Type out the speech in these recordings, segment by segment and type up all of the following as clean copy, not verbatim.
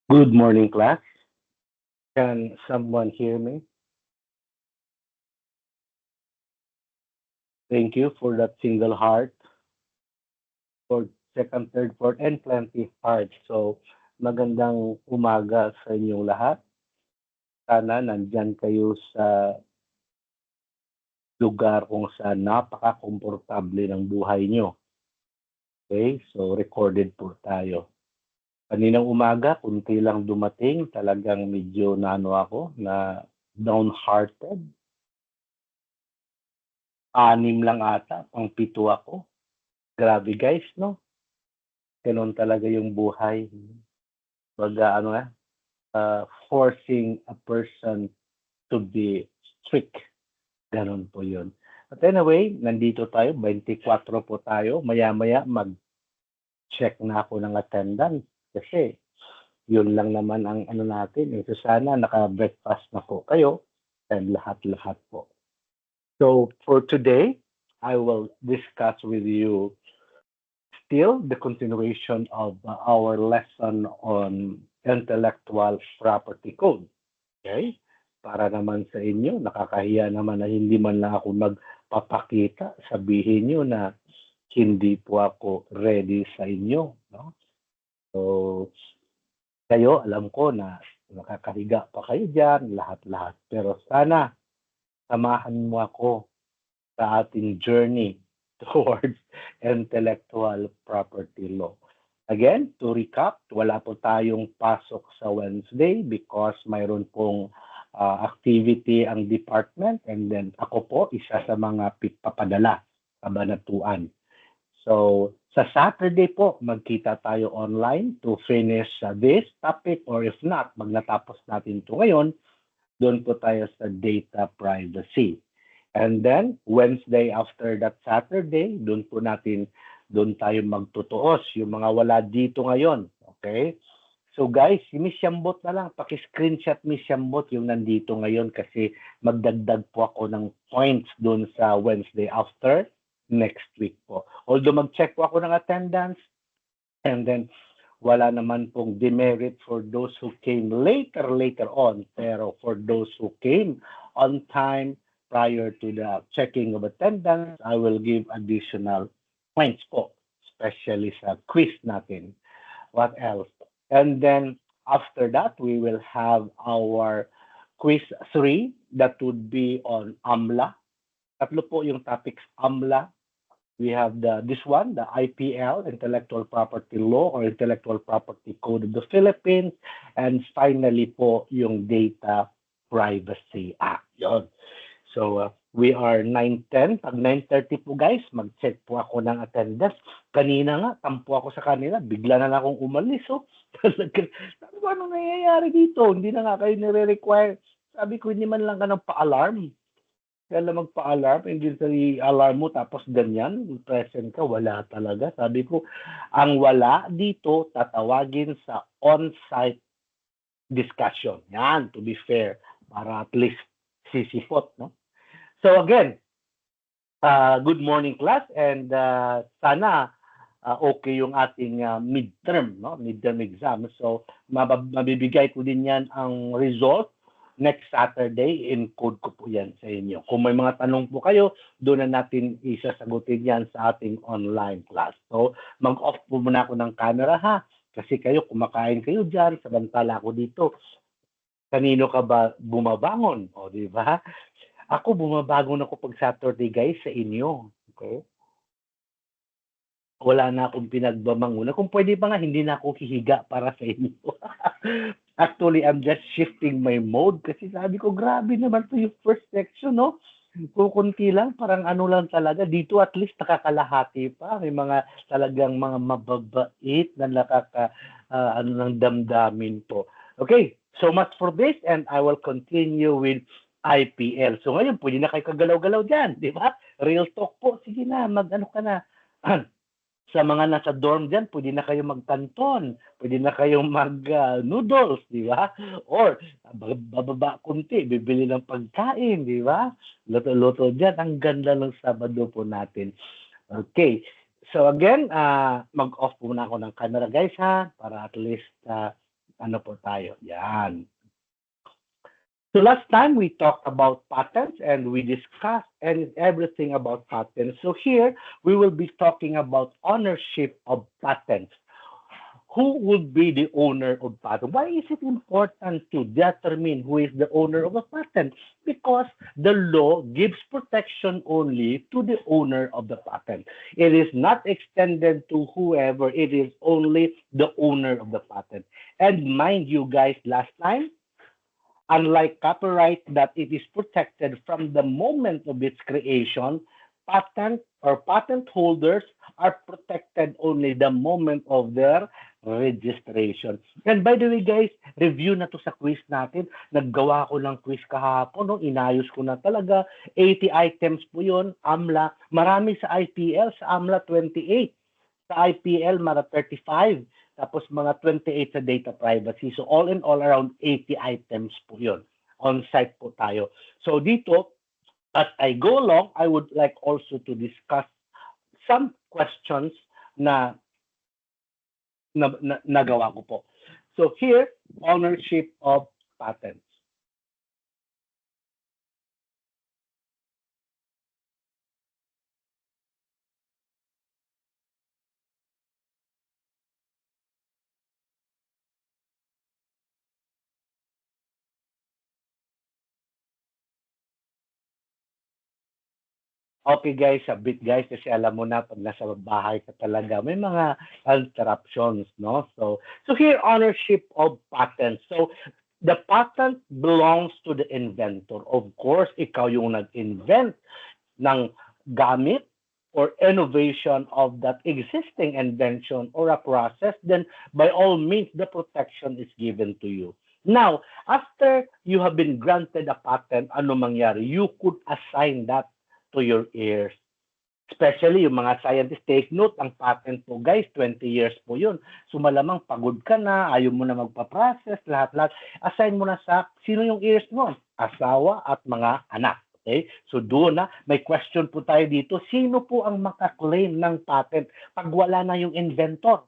Good morning, class. Can someone hear me? Thank you for that single heart, for second, third, fourth, and plenty hearts. So, magandang umaga sa inyong lahat. Sana nandyan kayo sa lugar kung saan napaka-komportable ng buhay nyo. Okay? So, recorded po tayo. Kaninang umaga, kunti lang dumating. Talagang medyo naano ako, na downhearted. Anim lang ata, pang pito ako. Grabe guys, no? Ganun talaga yung buhay. Baga, forcing a person to be strict. Ganun po yun. But anyway, nandito tayo, 24 po tayo. Maya-maya mag-check na ako ng attendance kasi yun lang naman ang ano natin. So sana naka-breakfast na po kayo and lahat-lahat po. So for today, I will discuss with you still the continuation of our lesson on intellectual property code. Okay? Para naman sa inyo, nakakahiya naman na hindi man lang ako magpapakita, sabihin nyo na hindi po ako ready sa inyo. No? So, kayo, alam ko na nakakahiga pa kayo dyan, lahat-lahat. Pero sana, samahan mo ako sa ating journey towards intellectual property law. Again, to recap, wala po tayong pasok sa Wednesday because mayroon pong activity ang department and then ako po isa sa mga papadala sa Banatuan. So, sa Saturday po, magkita tayo online to finish this topic or if not, magnatapos natin ito ngayon, doon po tayo sa data privacy. And then, Wednesday after that Saturday, doon tayo magtutuos, yung mga wala dito ngayon. Okay? So guys, si Miss Yambot na lang, paki-screenshot Miss Yambot yung nandito ngayon kasi magdagdag po ako ng points doon sa Wednesday after next week po. Although mag-check po ako ng attendance and then wala naman pong demerit for those who came later on. Pero for those who came on time prior to the checking of attendance, I will give additional points po, especially sa quiz natin. What else? And then after that, we will have our quiz 3 that would be on AMLA. Tatlo po yung topics AMLA, we have this one, the IPL, Intellectual Property Law or Intellectual Property Code of the Philippines, and finally po yung Data Privacy Act. Yun. So we are 9:10. Pag 9:30 po guys, mag-check po ako ng attendance. Kanina nga, tampo ako sa kanila, bigla na akong umalis. So, talaga, sabi ko, anong nangyayari dito? Hindi na nga kayo nire-require. Sabi ko, hindi man lang ka ng pa-alarm. Kaya lang magpa-alarm, hindi sa alarm mo tapos ganyan, present ka, wala talaga. Sabi ko, ang wala dito, tatawagin sa on-site discussion. Yan, to be fair, para at least sisipot, no? So again, good morning class and sana okay yung ating midterm, no? Midterm exam. So mabibigay ko din yan ang result next Saturday, in-code ko po yan sa inyo. Kung may mga tanong po kayo, doon na natin isasagutin yan sa ating online class. So, mag-off po muna ako ng camera ha, kasi kayo, kumakain kayo dyan, samantala ako dito. Kanino ka ba bumabangon? O, di ba? Ako, bumabangon ako pag Saturday, guys, sa inyo. Okay? Wala na akong pinagbabangunan. Kung pwede pa nga, hindi na ako hihiga para sa inyo. Actually, I'm just shifting my mode kasi sabi ko, grabe naman to yung first section, no? Kukunti lang, parang ano lang talaga. Dito at least nakakalahati pa. May mga talagang mga mababait na ano ng damdamin po. Okay, so much for this and I will continue with IPL. So ngayon, pwede na kayo kagalaw-galaw dyan, di ba? Real talk po. Sige na, mag-ano ka na. Sa mga nasa dorm dyan, pwede na kayo magkanton, pwede na kayong mag-noodles, di ba? Or, bababa kunti, bibili ng pagkain, di ba? Luto-luto dyan, ang ganda ng Sabado po natin. Okay, so again, mag-off muna ako ng camera guys ha, para at least ano po tayo. Yan. So last time we talked about patents and we discussed everything about patents. So here we will be talking about ownership of patents. Who would be the owner of patent? Why is it important to determine who is the owner of a patent? Because the law gives protection only to the owner of the patent. It is not extended to whoever. It is only the owner of the patent. And mind you guys, last time, unlike copyright that it is protected from the moment of its creation, patent or patent holders are protected only the moment of their registration. And by the way guys, review na to sa quiz natin. Naggawa ko ng quiz kahapon, no? Inayos ko na talaga. 80 items po yun, AMLA. Marami sa IPL, sa AMLA 28. Sa IPL, mga 35. Tapos mga 28 sa data privacy. So all in all, around 80 items po yun. On-site po tayo. So dito, as I go along, I would like also to discuss some questions na nagawa ko po. So here, ownership of patents. Okay guys, a bit guys, kasi alam mo na pag nasa bahay ka talaga, may mga interruptions, no? So here, ownership of patents. So the patent belongs to the inventor. Of course, ikaw yung nag-invent ng gamit or innovation of that existing invention or a process, then by all means, the protection is given to you. Now, after you have been granted a patent, ano mangyari? You could assign that to your heirs. Especially yung mga scientists, take note, ang patent po guys, 20 years po yun. So malamang pagod ka na, ayaw mo na magpa-process, lahat-lahat. Assign mo na sa sino yung heirs mo? Asawa at mga anak. Okay? So doon na, may question po tayo dito. Sino po ang makaklaim ng patent pag wala na yung inventor?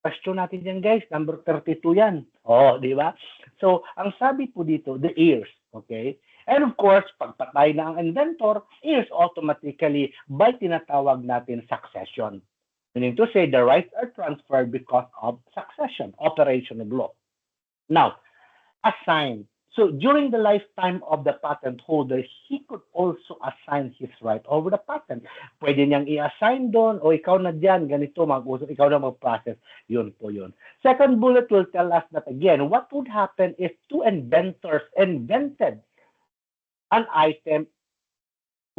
Question natin yan guys, number 32 yan. Oh, di ba? So ang sabi po dito, the heirs. Okay? And of course, pag patay na ang inventor, is automatically by tinatawag natin succession. Meaning to say, the rights are transferred because of succession, operation of law. Now, assign. So during the lifetime of the patent holder, he could also assign his right over the patent. Pwede niyang i-assign doon, o ikaw na dyan, ganito, mag-usap, ikaw na mag-process. Yun po yun. Second bullet will tell us that again, what would happen if two inventors invented an item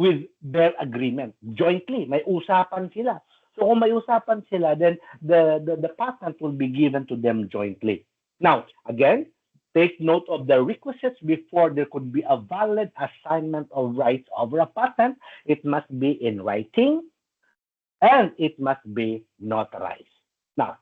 with their agreement jointly? May usapan sila. So kung may usapan sila, then the patent will be given to them jointly. Now, again, take note of the requisites before there could be a valid assignment of rights over a patent. It must be in writing and it must be notarized. Now,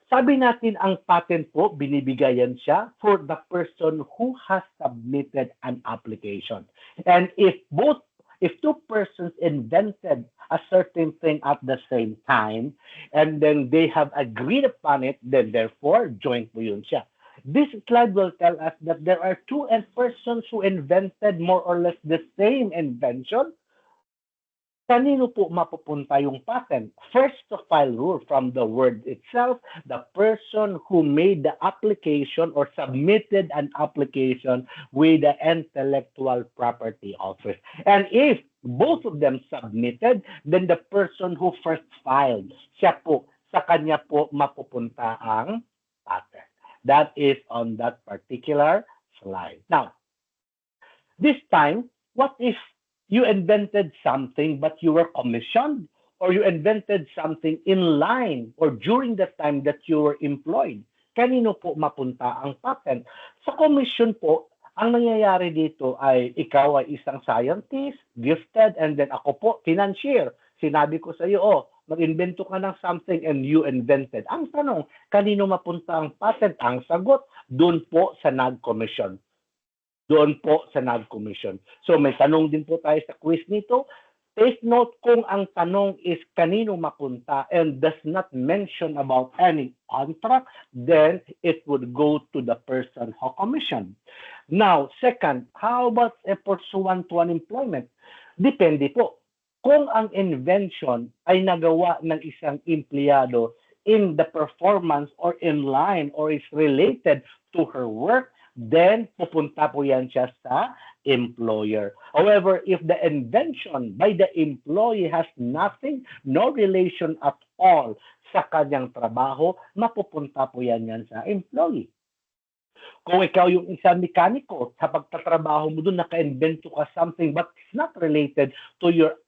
sabi natin ang patent po, binibigayan siya for the person who has submitted an application. And if two persons invented a certain thing at the same time, and then they have agreed upon it, then therefore, joint po yun siya. This slide will tell us that there are two persons who invented more or less the same invention. Kanino po mapupunta yung patent? First to file rule, from the word itself, the person who made the application or submitted an application with the intellectual property office. And if both of them submitted, then the person who first filed, siya po, sa kanya po mapupunta ang patent. That is on that particular slide. Now, this time, what if you invented something but you were commissioned, or you invented something in line or during the time that you were employed? Kanino po mapunta ang patent? Sa commission po, ang nangyayari dito ay ikaw ay isang scientist, gifted, and then ako po, financier. Sinabi ko sa iyo, mag-invento ka ng something and you invented. Ang tanong, kanino mapunta ang patent? Ang sagot, doon po sa nag-commission. Doon po sa nag-commission. So may tanong din po tayo sa quiz nito. take note kung ang tanong is kanino mapunta and does not mention about any contract, then it would go to the person who commissioned. Now, second, how about a pursuant to an employment? Depende po. Kung ang invention ay nagawa ng isang empleyado in the performance or in line or is related to her work, then pupunta po yan siya sa employer. However, if the invention by the employee has nothing, no relation at all sa kanyang trabaho, mapupunta po yan sa employee. Kung ikaw yung isang mekaniko, sa pagtatrabaho mo doon, naka-invento ka something but it's not related to your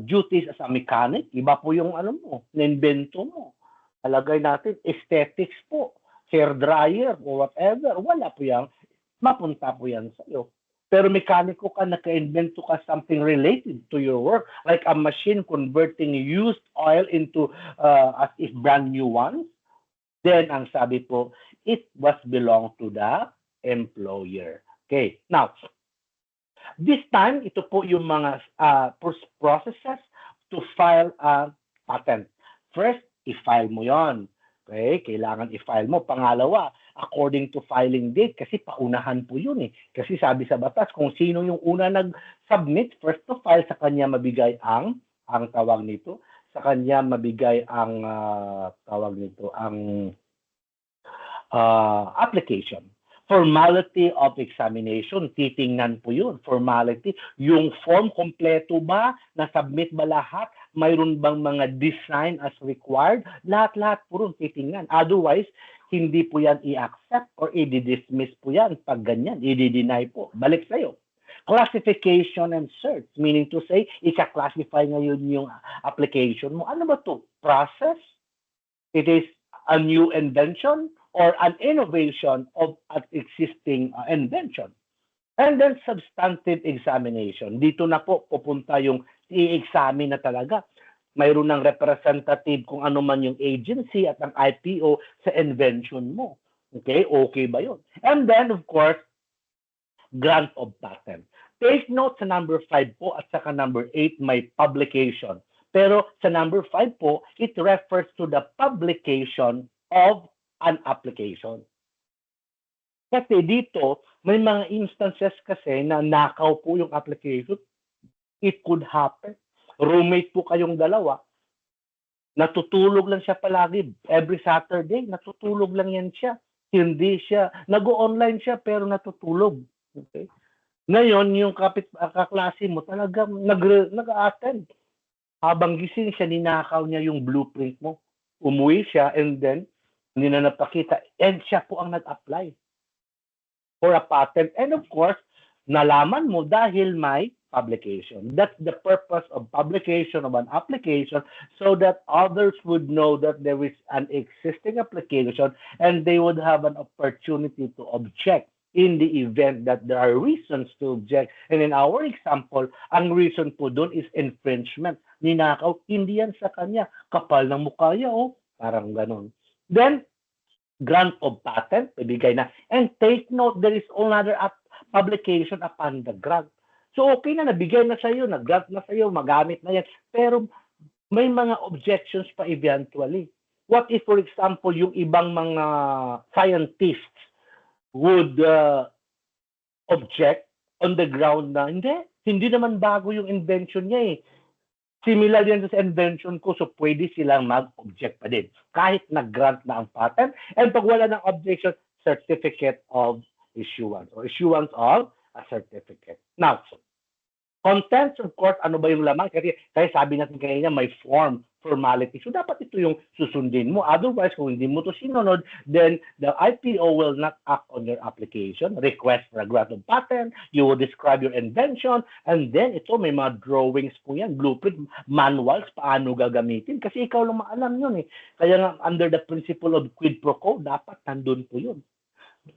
duties as a mechanic, iba po yung na-invento mo. Talagay natin, aesthetics po, hair dryer or whatever, wala po yan, mapunta po yan sa'yo. Pero mekaniko ka, naka-invento ka something related to your work, like a machine converting used oil into as if brand new ones, then ang sabi po, it must belong to the employer. Okay, now, this time, ito po yung mga processes to file a patent. First, i-file mo yon. Okay, kailangan i-file mo. Pangalawa, according to filing date, kasi paunahan po yun eh. Kasi sabi sa batas, kung sino yung una nag-submit, first to file, sa kanya mabigay ang tawag nito, sa kanya mabigay ang tawag nito, ang application. Formality of examination, titingnan po yun. Formality, yung form kompleto ba, na-submit ba lahat, mayroon bang mga design as required, lahat-lahat po rin titingnan. Otherwise, hindi po yan i-accept or i-dismiss po yan pag ganyan, i-deny po. Balik sa'yo. Classification and search, meaning to say, isa-classify ngayon yung application mo. Ano ba to? Process? It is a new invention or an innovation of an existing invention. And then substantive examination. Dito na po pupunta yung i-examine na talaga. Mayroon ng representative kung ano man yung agency at ang IPO sa invention mo. Okay? Okay ba yun? And then, of course, grant of patent. Take note sa number 5 po at saka number 8 may publication. Pero sa number 5 po, it refers to the publication of an application. Kasi dito, may mga instances kasi na nakaw po yung application. It could happen. Roommate po kayong dalawa. Natutulog lang siya palagi. Every Saturday, natutulog lang yan siya. Hindi siya, nag-online siya pero natutulog. Okay? Ngayon, yung kaklase mo talagang nag-attend. Habang gising siya, ninakaw niya yung blueprint mo. Umuwi siya and then, hindi na napakita. And siya po ang nag-apply for a patent. And of course, nalaman mo dahil may publication. That's the purpose of publication of an application so that others would know that there is an existing application and they would have an opportunity to object in the event that there are reasons to object. And in our example, ang reason po doon is infringement. Ninakaw, hindi yan sa kanya. Kapal ng mukha niya, parang ganun. Then, grant of patent, ibigay na. And take note, there is another publication upon the grant. So, okay na, nabigay na sa'yo, nag-grant na sa'yo, magamit na yan. Pero, may mga objections pa eventually. What if, for example, yung ibang mga scientists would object on the ground na, hindi naman bago yung invention niya eh. Similar yan sa invention ko, so pwede silang mag-object pa din. Kahit nag-grant na ang patent, and pag wala ng objection, certificate of issuance, or issuance of a certificate. Now, contents, of course, ano ba yung laman? Kasi sabi natin kanina, may formality. So, dapat ito yung susundin mo. Otherwise, kung hindi mo ito sinunod, then the IPO will not act on your application, request for a grant of patent, you will describe your invention, and then ito, may mga drawings po yan, blueprint, manuals, paano gagamitin. Kasi ikaw lang maalam yun eh. Kaya nga, under the principle of quid pro quo, dapat nandun po yun.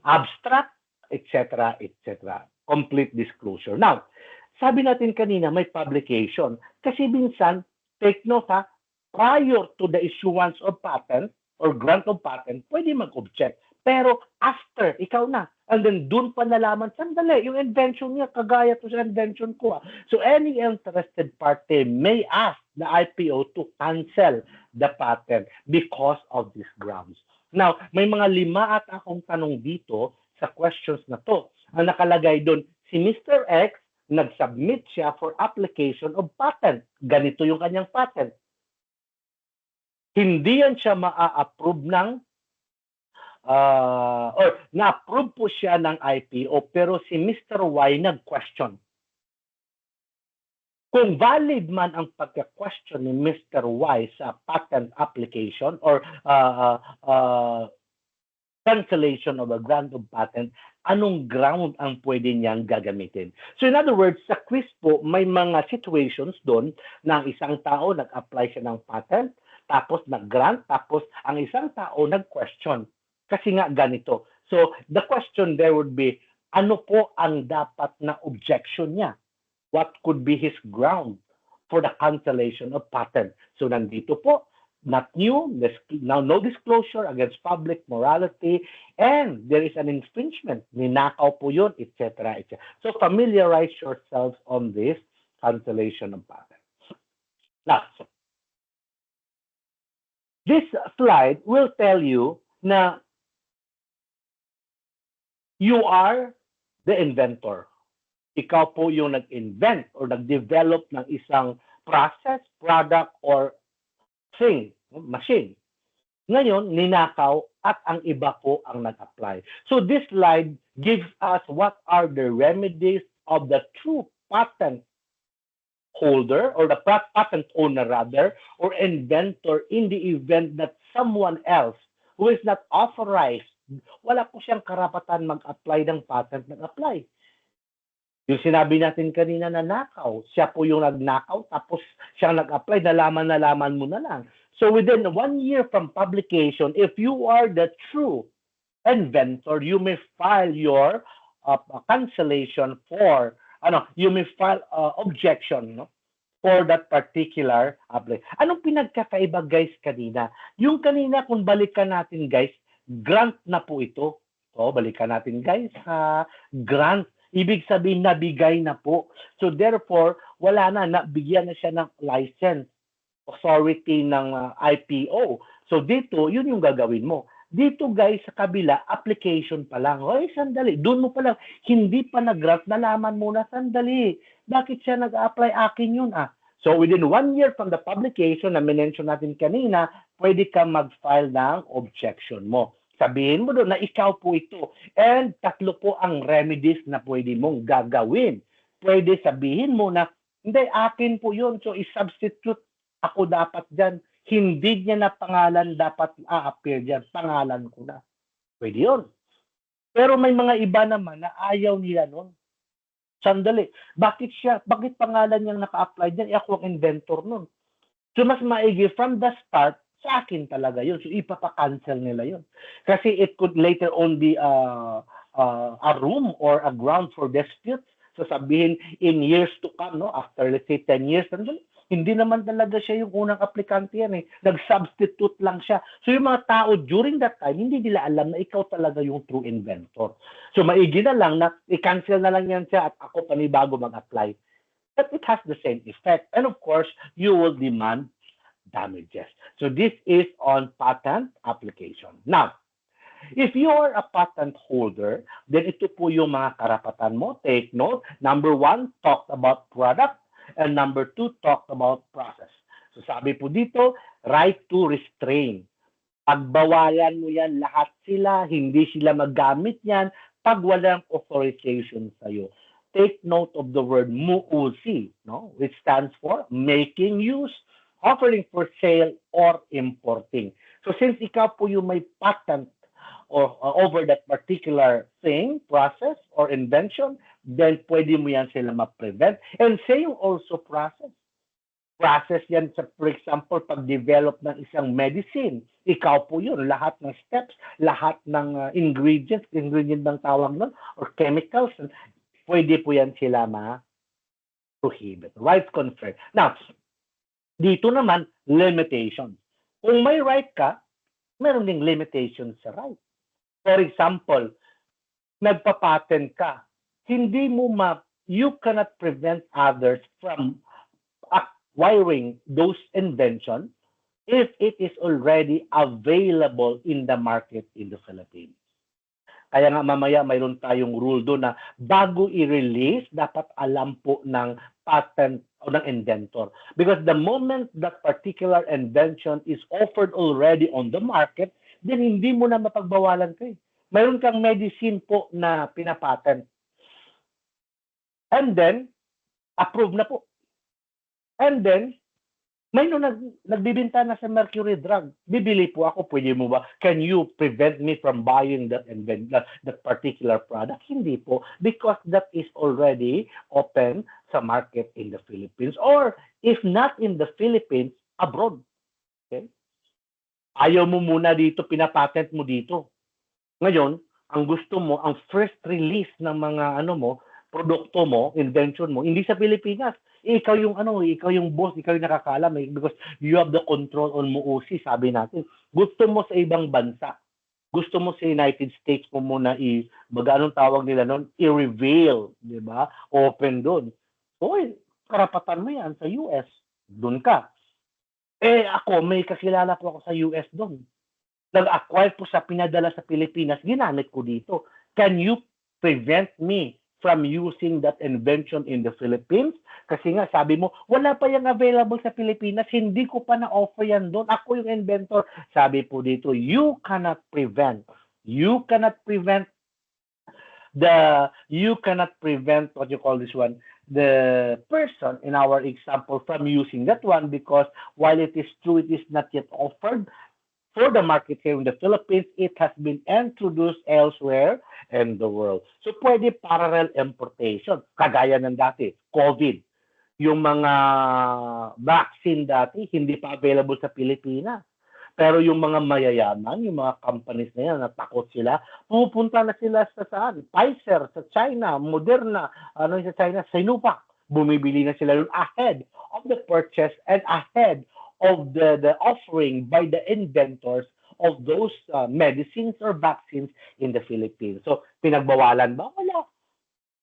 Abstract, etc., etc. Complete disclosure. Now, sabi natin kanina, may publication. Kasi minsan, take note ha, prior to the issuance of patent or grant of patent, pwede mag-object. Pero after, ikaw na. And then dun pa nalaman, sandali, yung invention niya, kagaya to sa invention ko. So any interested party may ask the IPO to cancel the patent because of these grounds. Now, may mga 5 at akong tanong dito sa questions na to. Ang nakalagay doon, si Mr. X, nag-submit siya for application of patent. Ganito yung kanyang patent. Hindi yan siya maa-approve ng or na-approve po siya ng IPO pero si Mr. Y nag-question. Kung valid man ang pagka-question ni Mr. Y sa patent application or cancellation of a grant of patent, anong ground ang pwede niyang gagamitin? So in other words, sa quiz po, may mga situations doon na ang isang tao nag-apply siya ng patent, tapos nag-grant, tapos ang isang tao nag-question. Kasi nga ganito. So the question there would be, ano po ang dapat na objection niya? What could be his ground for the cancellation of patent? So nandito po, not new, now no disclosure against public morality, and there is an infringement. Ninakaw po yun, etc. etc. So familiarize yourselves on this cancellation of patent. Now, this slide will tell you na you are the inventor. Ikaw po yung nag-invent or nag-develop ng isang process, product, or thing, machine. Ngayon, ninakaw at ang iba po ang nag-apply. So this slide gives us what are the remedies of the true patent holder or the patent owner rather or inventor in the event that someone else who is not authorized, wala po siyang karapatan mag-apply ng patent, nag-apply. Yung sinabi natin kanina na nakaw, siya po yung nagnakaw, tapos siyang nag-apply, nalaman mo na lang. So within 1 year from publication, if you are the true inventor, you may file your cancellation for, you may file objection, no? For that particular apply. Anong pinagkakaiba guys kanina? Yung kanina kung balikan natin guys, grant na po ito. So balikan natin guys, grant. Ibig sabihin nabigay na po. So therefore, wala na, nabigyan na siya ng license, authority ng IPO. So dito, yun yung gagawin mo. Dito guys, sa kabila, application pa lang. Hoy, sandali, doon mo pa lang. Hindi pa nag-grant, nalaman mo na, sandali. Bakit siya nag-apply? Akin yun So within 1 year from the publication na minention natin kanina, pwede ka mag-file ng objection mo. Sabihin mo doon na ikaw po ito. And 3 po ang remedies na pwede mong gagawin. Pwede sabihin mo na, hindi, akin po yun. So i-substitute ako dapat dyan. Hindi niya na pangalan dapat a-appear dyan. Pangalan ko na. Pwede yun. Pero may mga iba naman na ayaw nila nun. Sandali. Bakit pangalan niyang naka-apply dyan? Ako ang inventor nun. So mas maigi from the start, sa akin talaga yun. So ipapa-cancel nila yun. Kasi it could later on be a room or a ground for disputes. So sabihin in years to come, no, after let's say 10 years, hindi naman talaga siya yung unang aplikante yan eh. Nag-substitute lang siya. So yung mga tao during that time, hindi nila alam na ikaw talaga yung true inventor. So maigi na lang na i-cancel na lang yan siya at ako panibago mag-apply. But it has the same effect. And of course, you will demand damages. So this is on patent application. Now, if you are a patent holder, then ito po yung mga karapatan mo. Take note. Number 1, talk about product. And number 2, talk about process. So sabi po dito, right to restrain. Pagbawalan mo yan, lahat sila, hindi sila maggamit yan pag walang authorization sa'yo. Take note of the word MUUC, no? Which stands for making use, offering for sale, or importing. So since ikaw po yung may patent or over that particular thing, process, or invention, then pwede mo yan sila ma-prevent. And same also process. Process yan, sa, for example, pag-develop ng isang medicine. Ikaw po yun. Lahat ng steps, lahat ng ingredient bang tawag nun, or chemicals, pwede po yan sila ma-prohibit. Rights conferred. Now, dito naman, limitations. Kung may right ka, meron ding limitations sa right. For example, nagpa-patent ka. Hindi mo you cannot prevent others from acquiring those inventions if it is already available in the market in the Philippines. Kaya nga mamaya mayroon tayong rule doon na bago i-release, dapat alam po ng patent o ng inventor. Because the moment that particular invention is offered already on the market, then hindi mo na mapagbawalan ka. Mayroon kang medicine po na pinapatent. And then, approved na po. And then, may nagbibinta na sa mercury drug. Bibili po ako, pwede mo ba? Can you prevent me from buying that particular product? Hindi po, because that is already open sa market in the Philippines. Or, if not in the Philippines, abroad. Okay? Ayaw mo muna dito, pinapatent mo dito. Ngayon, ang gusto mo, ang first release ng mga produkto mo, invention mo, hindi sa Pilipinas. Ikaw yung ikaw yung boss, ikaw yung nakakaalam because you have the control on MUOC, sabi natin. Gusto mo sa ibang bansa. Gusto mo sa United States mo muna anong tawag nila noon, i-reveal, 'di ba? Open doon. So, karapatan mo 'yan sa US. Doon ka. Ako may kakilala po ako sa US doon. Nag-acquire po sa pinadala sa Pilipinas, ginamit ko dito. Can you prevent me from using that invention in the Philippines? Kasi nga, sabi mo, wala pa yung available sa Pilipinas, hindi ko pa na-offer yan doon. Ako yung inventor. Sabi po dito, you cannot prevent what you call this one, the person in our example from using that one, because while it is true, it is not yet offered for the market here in the Philippines, it has been introduced elsewhere in the world. So, pwede parallel importation. Kagaya ng dati, COVID. Yung mga vaccine dati, hindi pa available sa Pilipinas. Pero yung mga mayayaman, yung mga companies na yan, natakot sila, pupunta na sila sa saan? Pfizer, sa China, Moderna, sa China, Sinovac. Bumibili na sila yun ahead of the purchase and ahead of the offering by the inventors of those medicines or vaccines in the Philippines. So, pinagbawalan ba? Wala.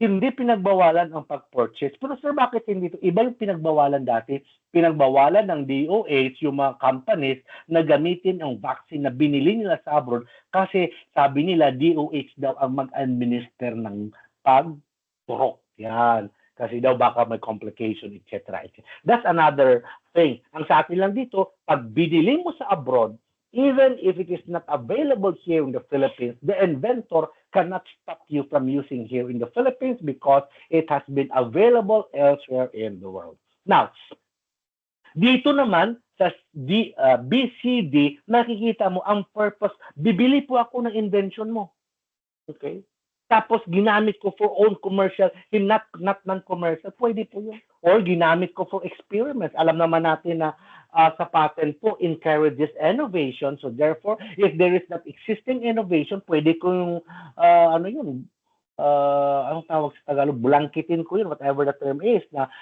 Hindi pinagbawalan ang pag-purchase. Pero sir, bakit hindi ito? Iba yung pinagbawalan dati. Pinagbawalan ng DOH, yung mga companies na gamitin ang vaccine na binili nila sa abroad kasi sabi nila DOH daw ang mag-administer ng pagturok. Yan. Kasi daw baka may complication, etc. That's another thing. Ang sa atin lang dito, pag binili mo sa abroad, even if it is not available here in the Philippines, the inventor cannot stop you from using here in the Philippines because it has been available elsewhere in the world. Now, dito naman sa BCD, nakikita mo ang purpose. Bibili po ako ng invention mo. Okay? Tapos ginamit ko for own commercial, not non-commercial, pwede po yun. Or ginamit ko for experiments. Alam naman natin na sa patent po encourages innovation. So therefore, if there is not existing innovation, pwede ko yung, anong tawag sa Tagalog, blanketin ko yun, whatever the term is, na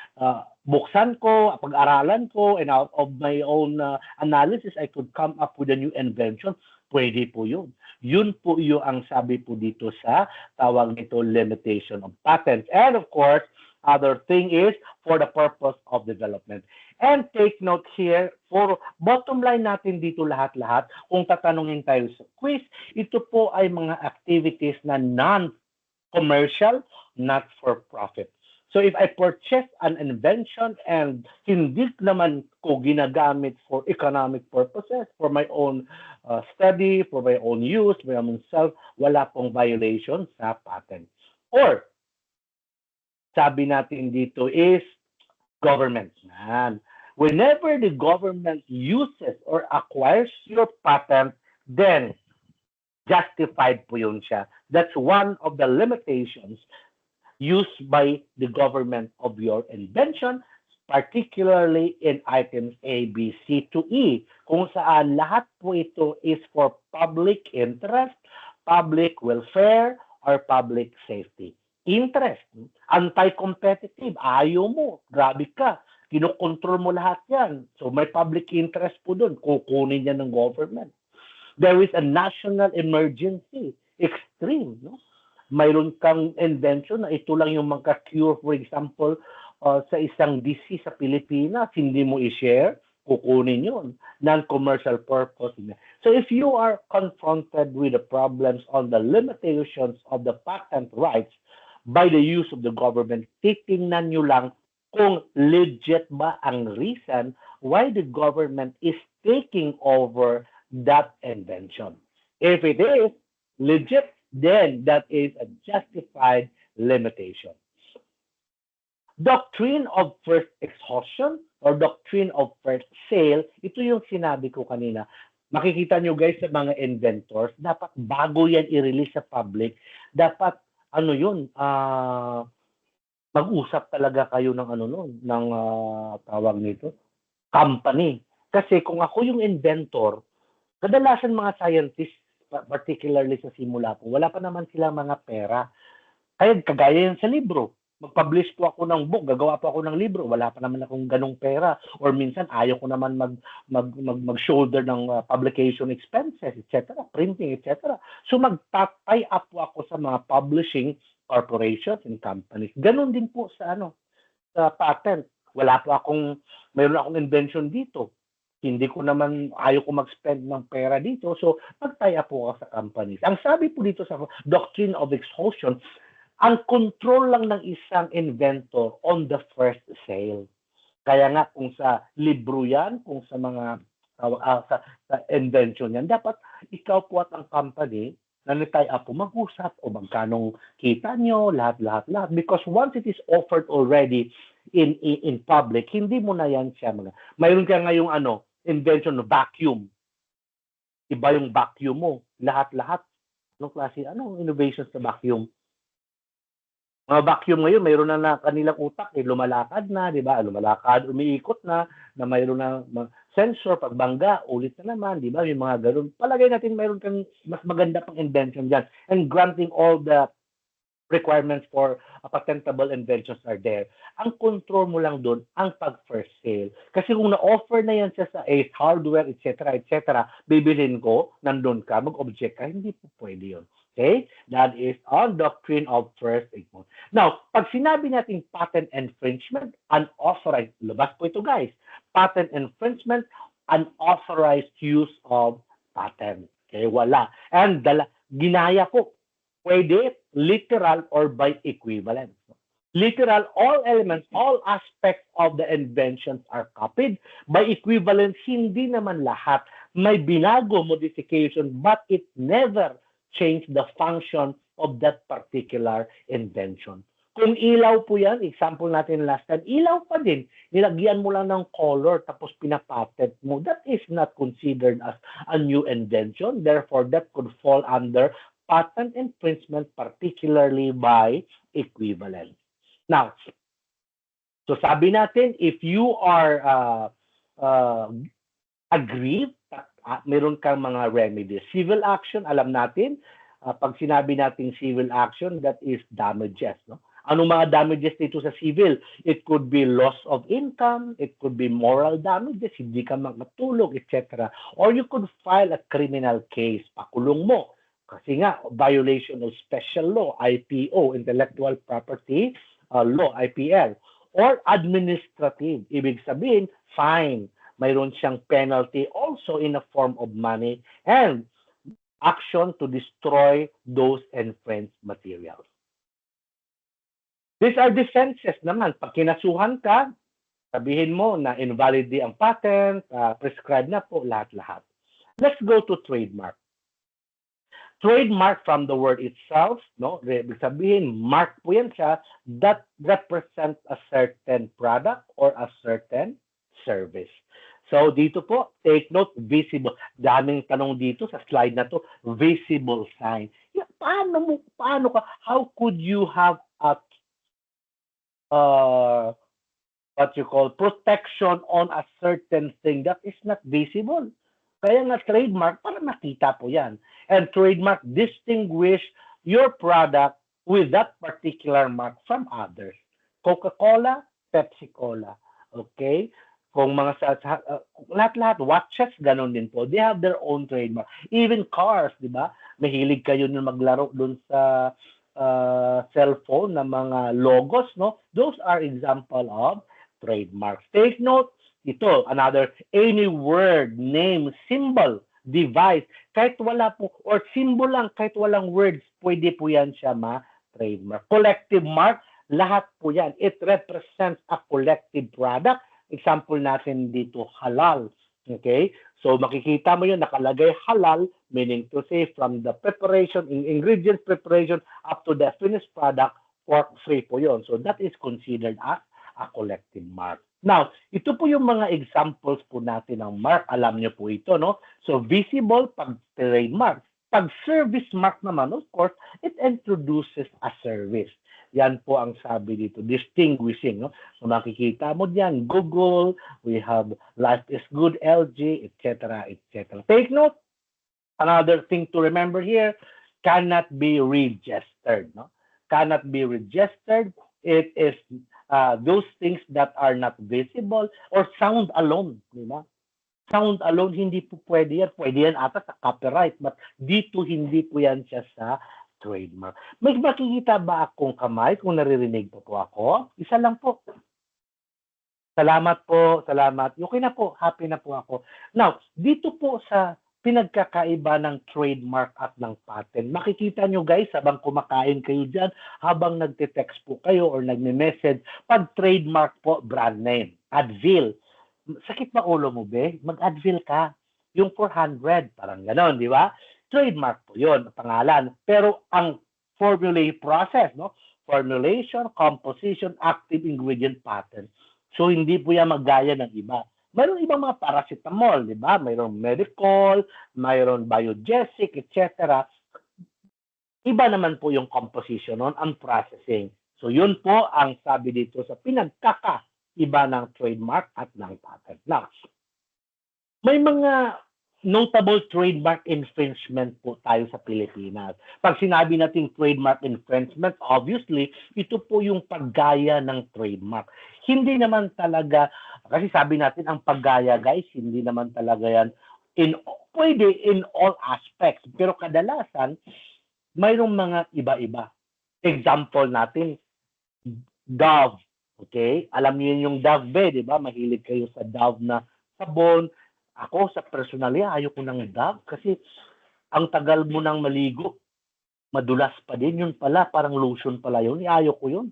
buksan ko, pag-aralan ko, and out of my own analysis, I could come up with a new invention. Pwede po yun. Yun po yung ang sabi po dito sa tawag nito limitation of patents. And of course, other thing is for the purpose of development. And take note here, for bottom line natin dito lahat-lahat, kung tatanungin tayo sa quiz, ito po ay mga activities na non-commercial, not for profit. So if I purchase an invention and hindi naman ko ginagamit for economic purposes, for my own study, for my own use, for my own self, wala pong violation sa patent. Or, sabi natin dito is government. Whenever the government uses or acquires your patent, then justified po yun siya. That's one of the limitations used by the government of your invention, particularly in items A, B, C to E, kung saan lahat po ito is for public interest, public welfare, or public safety. Interest, anti-competitive, ayaw mo, grabe ka, kinokontrol mo lahat yan. So may public interest po doon, kukunin yan ng government. There is a national emergency. extreme, no? Mayroon kang invention na ito lang yung magka-cure, for example, sa isang disease sa Pilipinas, hindi mo i-share, kukunin yun. Non-commercial purpose. So if you are confronted with the problems on the limitations of the patent rights by the use of the government, titingnan nyo lang kung legit ba ang reason why the government is taking over that invention. If it is legit, then that is a justified limitation. Doctrine of first exhaustion or doctrine of first sale, ito yung sinabi ko kanina. Makikita nyo guys sa mga inventors, dapat bago yan i-release sa public, dapat ano yun, mag-usap talaga kayo ng ano nun, ng tawag nito, company. Kasi kung ako yung inventor, kadalasan mga scientists, particularly sa simula po, wala pa naman sila mga pera. Kaya kagaya yan sa libro. Mag-publish po ako ng book, gagawa po ako ng libro, wala pa naman akong ganong pera. Or minsan, ayaw ko naman mag-shoulder ng publication expenses, etc., printing, etc. So mag-tie up po ako sa mga publishing corporations and companies. Ganon din po sa sa patent. Mayroon akong invention dito. Hindi ko naman, ayaw ko mag-spend ng pera dito. So, mag-tie up po ako sa companies. Ang sabi po dito sa doctrine of exhaustion, ang control lang ng isang inventor on the first sale. Kaya nga, kung sa libro yan, kung sa mga sa invention yan, dapat ikaw po at ang company na tie up po, mag-usap o magkanong kita nyo, lahat. Because once it is offered already in public, hindi mo na yan siya. Mayroon ka ngayong invention no vacuum. Iba yung vacuum mo. Lahat. Anong klase? Anong innovations sa vacuum? Mga vacuum ngayon, mayroon na kanilang utak, lumalakad na, di ba? Lumalakad, umiikot na mayroon na sensor, pagbangga, ulit na naman, di ba? May mga ganun. Palagay natin mayroon kang mas maganda pang invention dyan. And granting all the requirements for patentable inventions are there. Ang control mo lang doon, ang pag-first sale. Kasi kung na-offer na yan siya sa Ace Hardware, etc., bibilhin ko, nandun ka, mag-object ka, hindi po pwede yun. Okay? That is on doctrine of first exhaustion. Now, pag sinabi natin patent infringement, unauthorized, labas po ito guys, patent infringement, unauthorized use of patent. Okay, wala. And ginaya po, pwede literal or by equivalence. Literal, all elements, all aspects of the inventions are copied. By equivalence, hindi naman lahat. May binago modification, but it never changed the function of that particular invention. Kung ilaw po yan, example natin last time, ilaw pa din. Nilagyan mo lang ng color tapos pinapatent mo. That is not considered as a new invention. Therefore, that could fall under patent infringement, particularly by equivalence. Now, so sabi natin, if you are aggrieved, meron kang mga remedies. Civil action, alam natin, pag sinabi natin civil action, that is damages. No? Anong mga damages dito sa civil? It could be loss of income, it could be moral damages, hindi ka makatulog, etc. Or you could file a criminal case, pakulong mo. Kasi nga, violation of special law, IPO, intellectual property law, IPL. Or administrative, ibig sabihin, fine. Mayroon siyang penalty also in a form of money and action to destroy those infringed materials. These are defenses naman. Pag kinasuhan ka, sabihin mo na invalid ang patent, prescribed na po, lahat-lahat. Let's go to trademark. Trademark from the word itself, no? Ibig sabihin, mark po yan siya that represents a certain product or a certain service. So dito po, take note, visible. Daming tanong dito sa slide na to, visible sign. Paano ka, how could you have a what you call protection on a certain thing that is not visible? Kaya nga trademark, para makita po yan. And trademark distinguish your product with that particular mark from others. Coca-Cola, Pepsi-Cola. Okay? Kung mga lahat-lahat, watches, ganun din po. They have their own trademark. Even cars, di ba? Mahilig kayo na maglaro dun sa cellphone na mga logos, no? Those are example of trademarks. Take note, ito, another, any word, name, symbol, device, kahit wala po, or symbol lang, kahit walang words, pwede po yan siya ma-trademark. Collective mark, lahat po yan. It represents a collective product. Example natin dito, halal. Okay? So makikita mo yun, nakalagay halal, meaning to say from the preparation, ingredient preparation up to the finished product, pork-free po yun. So that is considered as a collective mark. Now, ito po yung mga examples po natin ng mark. Alam niyo po ito, no? So visible pag trademark. Pag service mark naman, of course, it introduces a service. Yan po ang sabi dito, distinguishing. No? So makikita mo diyan, Google, we have Life is Good, LG, etc., etc. Take note, another thing to remember here, cannot be registered. No? Cannot be registered. It is those things that are not visible or sound alone. Diba? Sound alone, hindi po pwede yan. Pwede yan ata sa copyright, but dito hindi po yan siya sa trademark. May makikita ba akong kamay kung naririnig po ako? Isa lang po. Salamat po, salamat. Okay na po, happy na po ako. Now, dito po sa pinagkakaiba ng trademark at ng patent, makikita nyo guys, habang kumakain kayo dyan, habang nagte-text po kayo or nagme-message, pag trademark po, brand name, Advil. Sakit ba ulo mo, be? Mag-Advil ka. Yung 400, parang ganon, di ba? Trademark po yun, pangalan. Pero ang formulate process, no? Formulation, composition, active ingredient patent. So hindi po yan magaya ng iba. Mayroon ibang mga paracetamol, di ba? Mayroon medical, mayroon biogesic, etc. Iba naman po yung composition nun, ang processing. So yun po ang sabi dito sa pinagkakaiba ng trademark at ng patent. Now, may mga notable trademark infringement po tayo sa Pilipinas. Pag sinabi natin trademark infringement, obviously, ito po yung paggaya ng trademark. Hindi naman talaga, kasi sabi natin ang paggaya guys, hindi naman talaga yan pwede in all aspects. Pero kadalasan, mayroong mga iba-iba. Example natin, Dove. Okay? Alam niyo yung Dove, di ba? Mahilig kayo sa Dove na sabon. Ako, sa personally, ayoko ng Dove kasi ang tagal mo nang maligo, madulas pa din. Yun pala, parang lotion pala yun. Ayoko yun.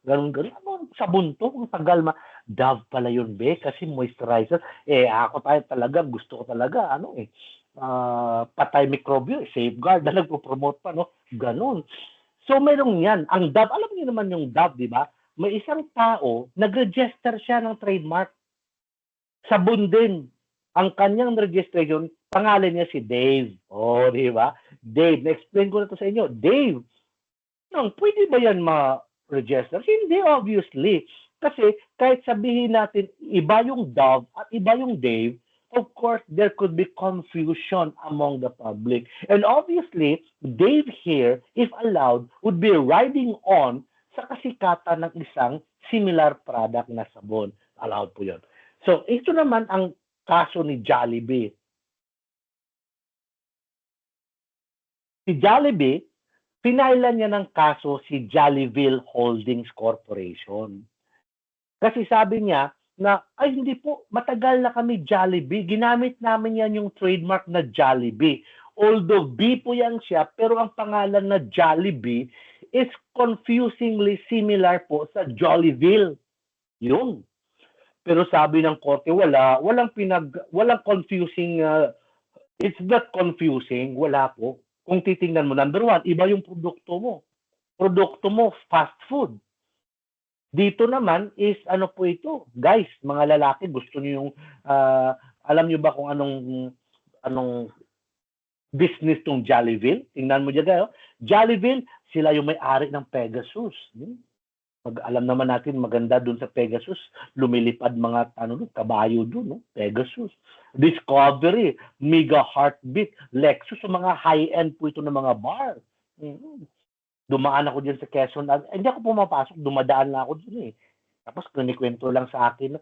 Ganun. Ano, sabon to? Ang tagal Dove pala yun, be, kasi moisturizer. Ako tayo talaga, gusto ko talaga, patay mikrobyo, safeguard, na nagpo-promote pa, no? Ganun. So, merong yan. Ang Dove, alam niyo naman yung Dove, di ba? May isang tao, nag-register siya ng trademark. Sabon din. Ang kanyang registration, pangalan niya si Dave. Di ba? Dave. Na-explain ko na to sa inyo. Dave. Pwede ba yan ma-register? Hindi, obviously. Kasi kahit sabihin natin, iba yung Dove at iba yung Dave, of course, there could be confusion among the public. And obviously, Dave here, if allowed, would be riding on sa kasikatan ng isang similar product na sabon. Allowed po yun. So, ito naman ang kaso ni Jollibee. Si Jollibee, pinailan niya ng kaso si Jollyville Holdings Corporation. Kasi sabi niya na, ay hindi po, matagal na kami Jollibee. Ginamit namin yan yung trademark na Jollibee. Although B po yan siya, pero ang pangalan na Jollibee is confusingly similar po sa Jollyville. Yun. Pero sabi ng korte, walang confusing, it's not confusing, wala po. Kung titingnan mo, number one, iba yung produkto mo. Produkto mo, fast food. Dito naman is, ano po ito? Guys, mga lalaki, gusto niyo yung, alam niyo ba kung anong business tong Jollyville? Tingnan mo dyan kayo. Jollyville, sila yung may-ari ng Pegasus. Alam naman natin maganda doon sa Pegasus, lumilipad mga kabayo doon, no? Pegasus, Discovery, Mega Heartbeat, Lexus, so mga high-end po ito ng mga bar. Dumaan ako diyan sa Quezon. Hindi ako pumapasok, dumadaan lang ako doon Tapos kinikwento lang sa akin,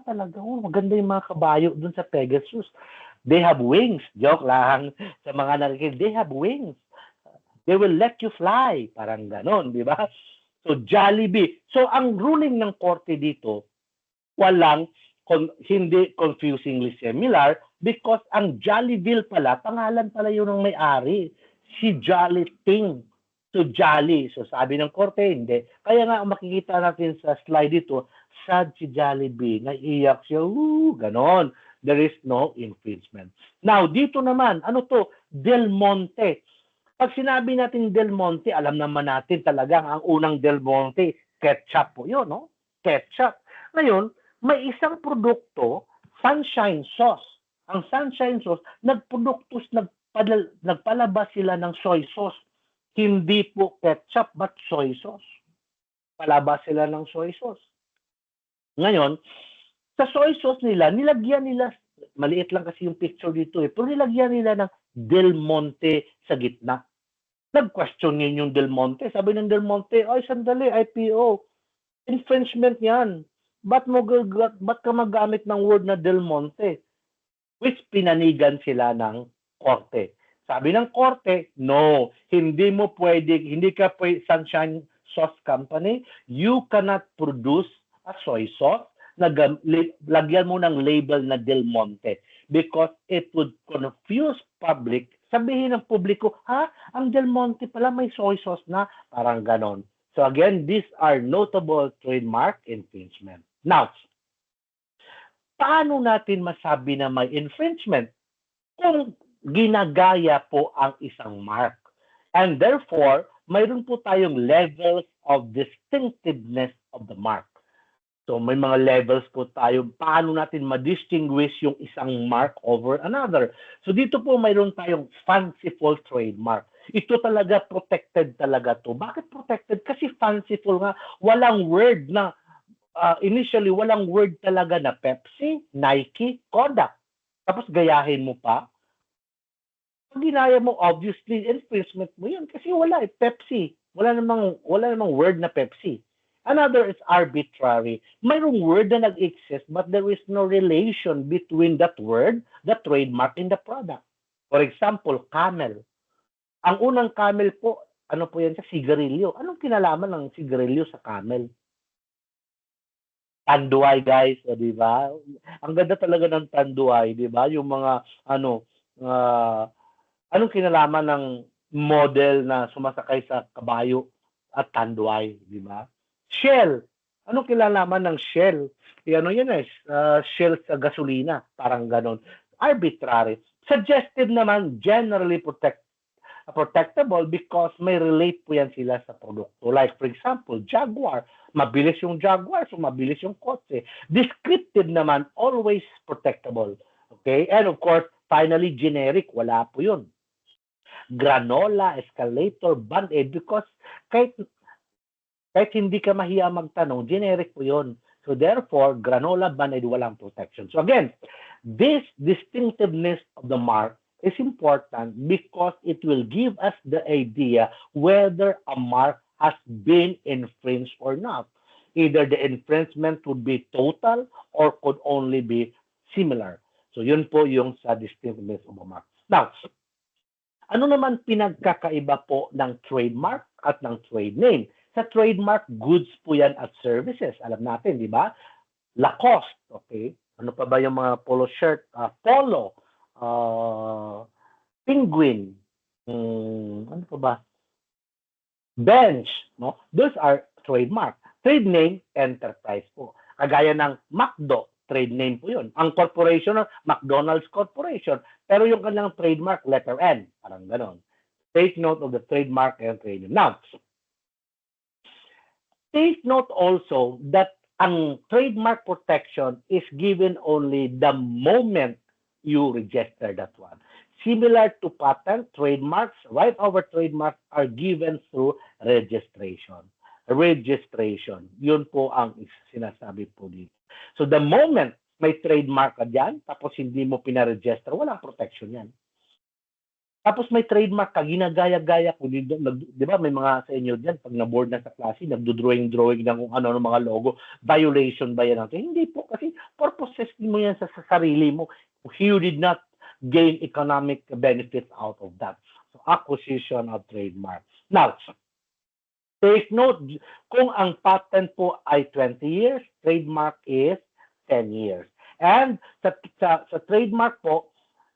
talaga, maganda yung mga kabayo dun sa Pegasus. They have wings. Joke lang sa mga nakikinig. They have wings. They will let you fly. Parang ganon, di ba? So, Jollibee. So, ang ruling ng korte dito, walang, hindi confusingly similar because ang Jollyville pala, pangalan pala yun ng may-ari. Si Jolly Ting. So, Jolly. So, sabi ng korte, hindi. Kaya nga, makikita natin sa slide dito, sad si Jollibee, naiiyak siya, ganon. There is no infringement. Now, dito naman, ano to? Del Monte. Pag sinabi natin Del Monte, alam naman natin talagang ang unang Del Monte, ketchup po yun, no? Ketchup. Ngayon, may isang produkto, Sunshine Sauce. Ang Sunshine Sauce, nagpalabas sila ng soy sauce. Hindi po ketchup, but soy sauce. Palabas sila ng soy sauce. Ngayon, sa soy sauce nila, nilagyan nila, maliit lang kasi yung picture dito pero nilagyan nila ng Del Monte sa gitna. Nag-question yun yung Del Monte. Sabi ng Del Monte, ay sandali, IPO. Infringement yan. Ba't ka magamit ng word na Del Monte? Which pinanigan sila ng korte. Sabi ng korte, no, hindi ka pwede, Sunshine Sauce Company, you cannot produce a soy sauce na lagyan mo ng label na Del Monte because it would confuse public. Sabihin ng publiko, ang Del Monte pala may soy sauce na, parang ganon. So again, these are notable trademark infringement. Now, paano natin masabi na may infringement? Kung ginagaya po ang isang mark. And therefore, mayroon po tayong levels of distinctiveness of the mark. So may mga levels po tayo. Paano natin ma-distinguish yung isang mark over another? So dito po mayroon tayong fanciful trademark. Ito talaga protected talaga to. Bakit protected? Kasi fanciful nga. Walang word na, initially walang word talaga na Pepsi, Nike, Kodak. Tapos gayahin mo pa. Pag ginaya mo, obviously, infringement mo yun. Kasi wala Pepsi. Wala namang word na Pepsi. Another is arbitrary. Mayroong word na nag-exist but there is no relation between that word, the trademark, and the product. For example, camel. Ang unang camel po, ano po yan sa sigarilyo? Anong kinalaman ng sigarilyo sa camel? Tanduay, guys, di ba? Ang ganda talaga ng tanduay, di ba? Yung mga, anong kinalaman ng model na sumasakay sa kabayo at tanduay, di ba? Shell. Anong kinalaman ng Shell? Yan Shell sa gasolina. Parang ganon. Arbitrary. Suggestive naman, generally protectable because may relate po yan sila sa produkto. Like, for example, Jaguar. Mabilis yung Jaguar, so mabilis yung kotse. Descriptive naman, always protectable. Okay? And of course, finally, generic. Wala po yun. Granola, escalator, Band-Aid because kahit hindi ka mahiya magtanong, generic po yun. So therefore, granola, Band-Aid, walang protection. So again, this distinctiveness of the mark is important because it will give us the idea whether a mark has been infringed or not. Either the infringement would be total or could only be similar. So yun po yung sa distinctiveness of a mark. Now, ano naman pinagkakaiba po ng trademark at ng trade name? Sa trademark, goods po yan at services. Alam natin, di ba? Lacoste, okay? Ano pa ba yung mga polo shirt? Polo, Penguin, ano pa ba? Bench, no? Those are trademark. Trade name, enterprise po. Kagaya ng McDo, trade name po yun. Ang corporation, McDonald's Corporation. Pero yung kanilang trademark, letter N. Parang ganon. Take note of the trademark and trade name. Now, take note also that ang trademark protection is given only the moment you register that one. Similar to patent, trademarks, right over trademarks are given through registration. Registration. Yun po ang sinasabi po dito. So the moment may trademark ka dyan, tapos hindi mo pinaregister, walang protection yan. Tapos may trademark ka, ginagaya-gaya ko. Di ba may mga sa inyo dyan, pag na-board na sa klase, nagdo-drawing-drawing ng kung ano ng mga logo. Violation ba yan natin? Hindi po, kasi purposes mo yan sa sarili mo. You did not gain economic benefits out of that. So, acquisition of trademark. Now, take note, kung ang patent po ay 20 years, trademark is 10 years. And sa trademark po,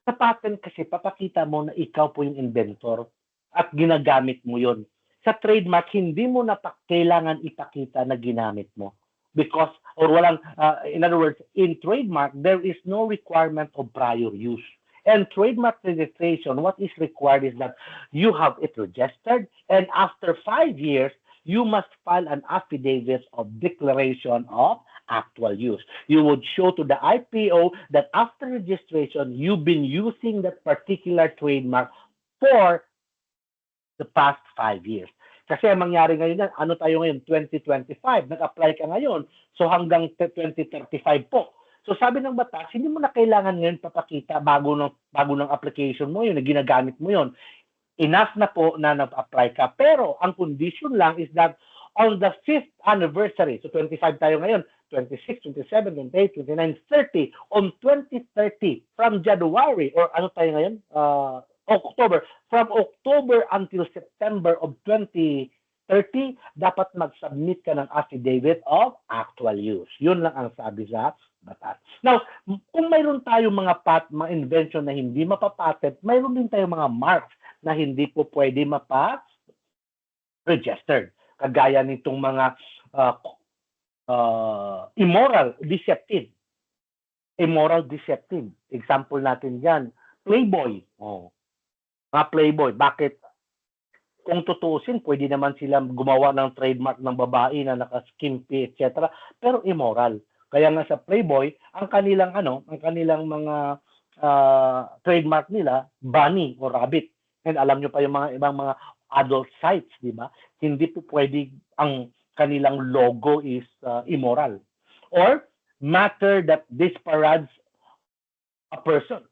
sa patent kasi papakita mo na ikaw po yung inventor at ginagamit mo yon. Sa trademark, hindi mo na kailangan ipakita na ginamit mo. Because, or walang, in other words, in trademark, there is no requirement of prior use. And trademark registration, what is required is that you have it registered, and after 5 years, you must file an affidavit of declaration of actual use. You would show to the IPO that after registration, you've been using that particular trademark for the past 5 years. Kasi ang mangyari ngayon, ano tayo ngayon? 2025. Nag-apply ka ngayon. So hanggang 2035 po. So sabi ng batas, hindi mo na kailangan ngayon papakita bago ng application mo yun, na ginagamit mo yun. Enough na po na nag-apply ka. Pero ang condition lang is that on the 5th anniversary, so 25 tayo ngayon, 26, 27, 28, 29, 30, on 2030, from January, or ano tayo ngayon? October, from October until September of 2030, dapat mag-submit ka ng affidavit of actual use. Yun lang ang sabi sa batas. Now, kung mayroon tayong mga invention na hindi mapapatent, mayroon din tayong mga marks na hindi po pwede mapa-registered. Kagaya nitong mga immoral, deceptive. Immoral, deceptive. Example natin dyan, Playboy. Mga Playboy, bakit? Kung tutuusin, pwede naman sila gumawa ng trademark ng babae na naka-skimpy, etc. Pero immoral. Kaya nga sa Playboy, ang kanilang mga trademark nila, bunny or rabbit. And alam nyo pa yung mga ibang mga adult sites, di ba? Hindi po pwede ang kanilang logo is immoral. Or matter that disparage a person.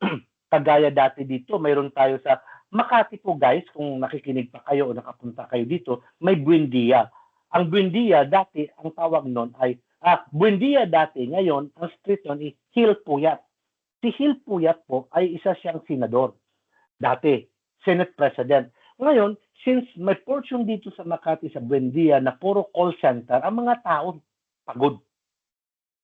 Kagaya dati dito, mayroon tayo sa Makati po guys, kung nakikinig pa kayo o nakapunta kayo dito, may Buendia. Ang Buendia dati, ang tawag nun ay, Buendia dati, ngayon, ang street nun is Hill Puyat. Si Hill Puyat po ay isa siyang senador. Dati, Senate President. Ngayon, since may portion dito sa Makati sa Buendia na puro call center, ang mga tao pagod.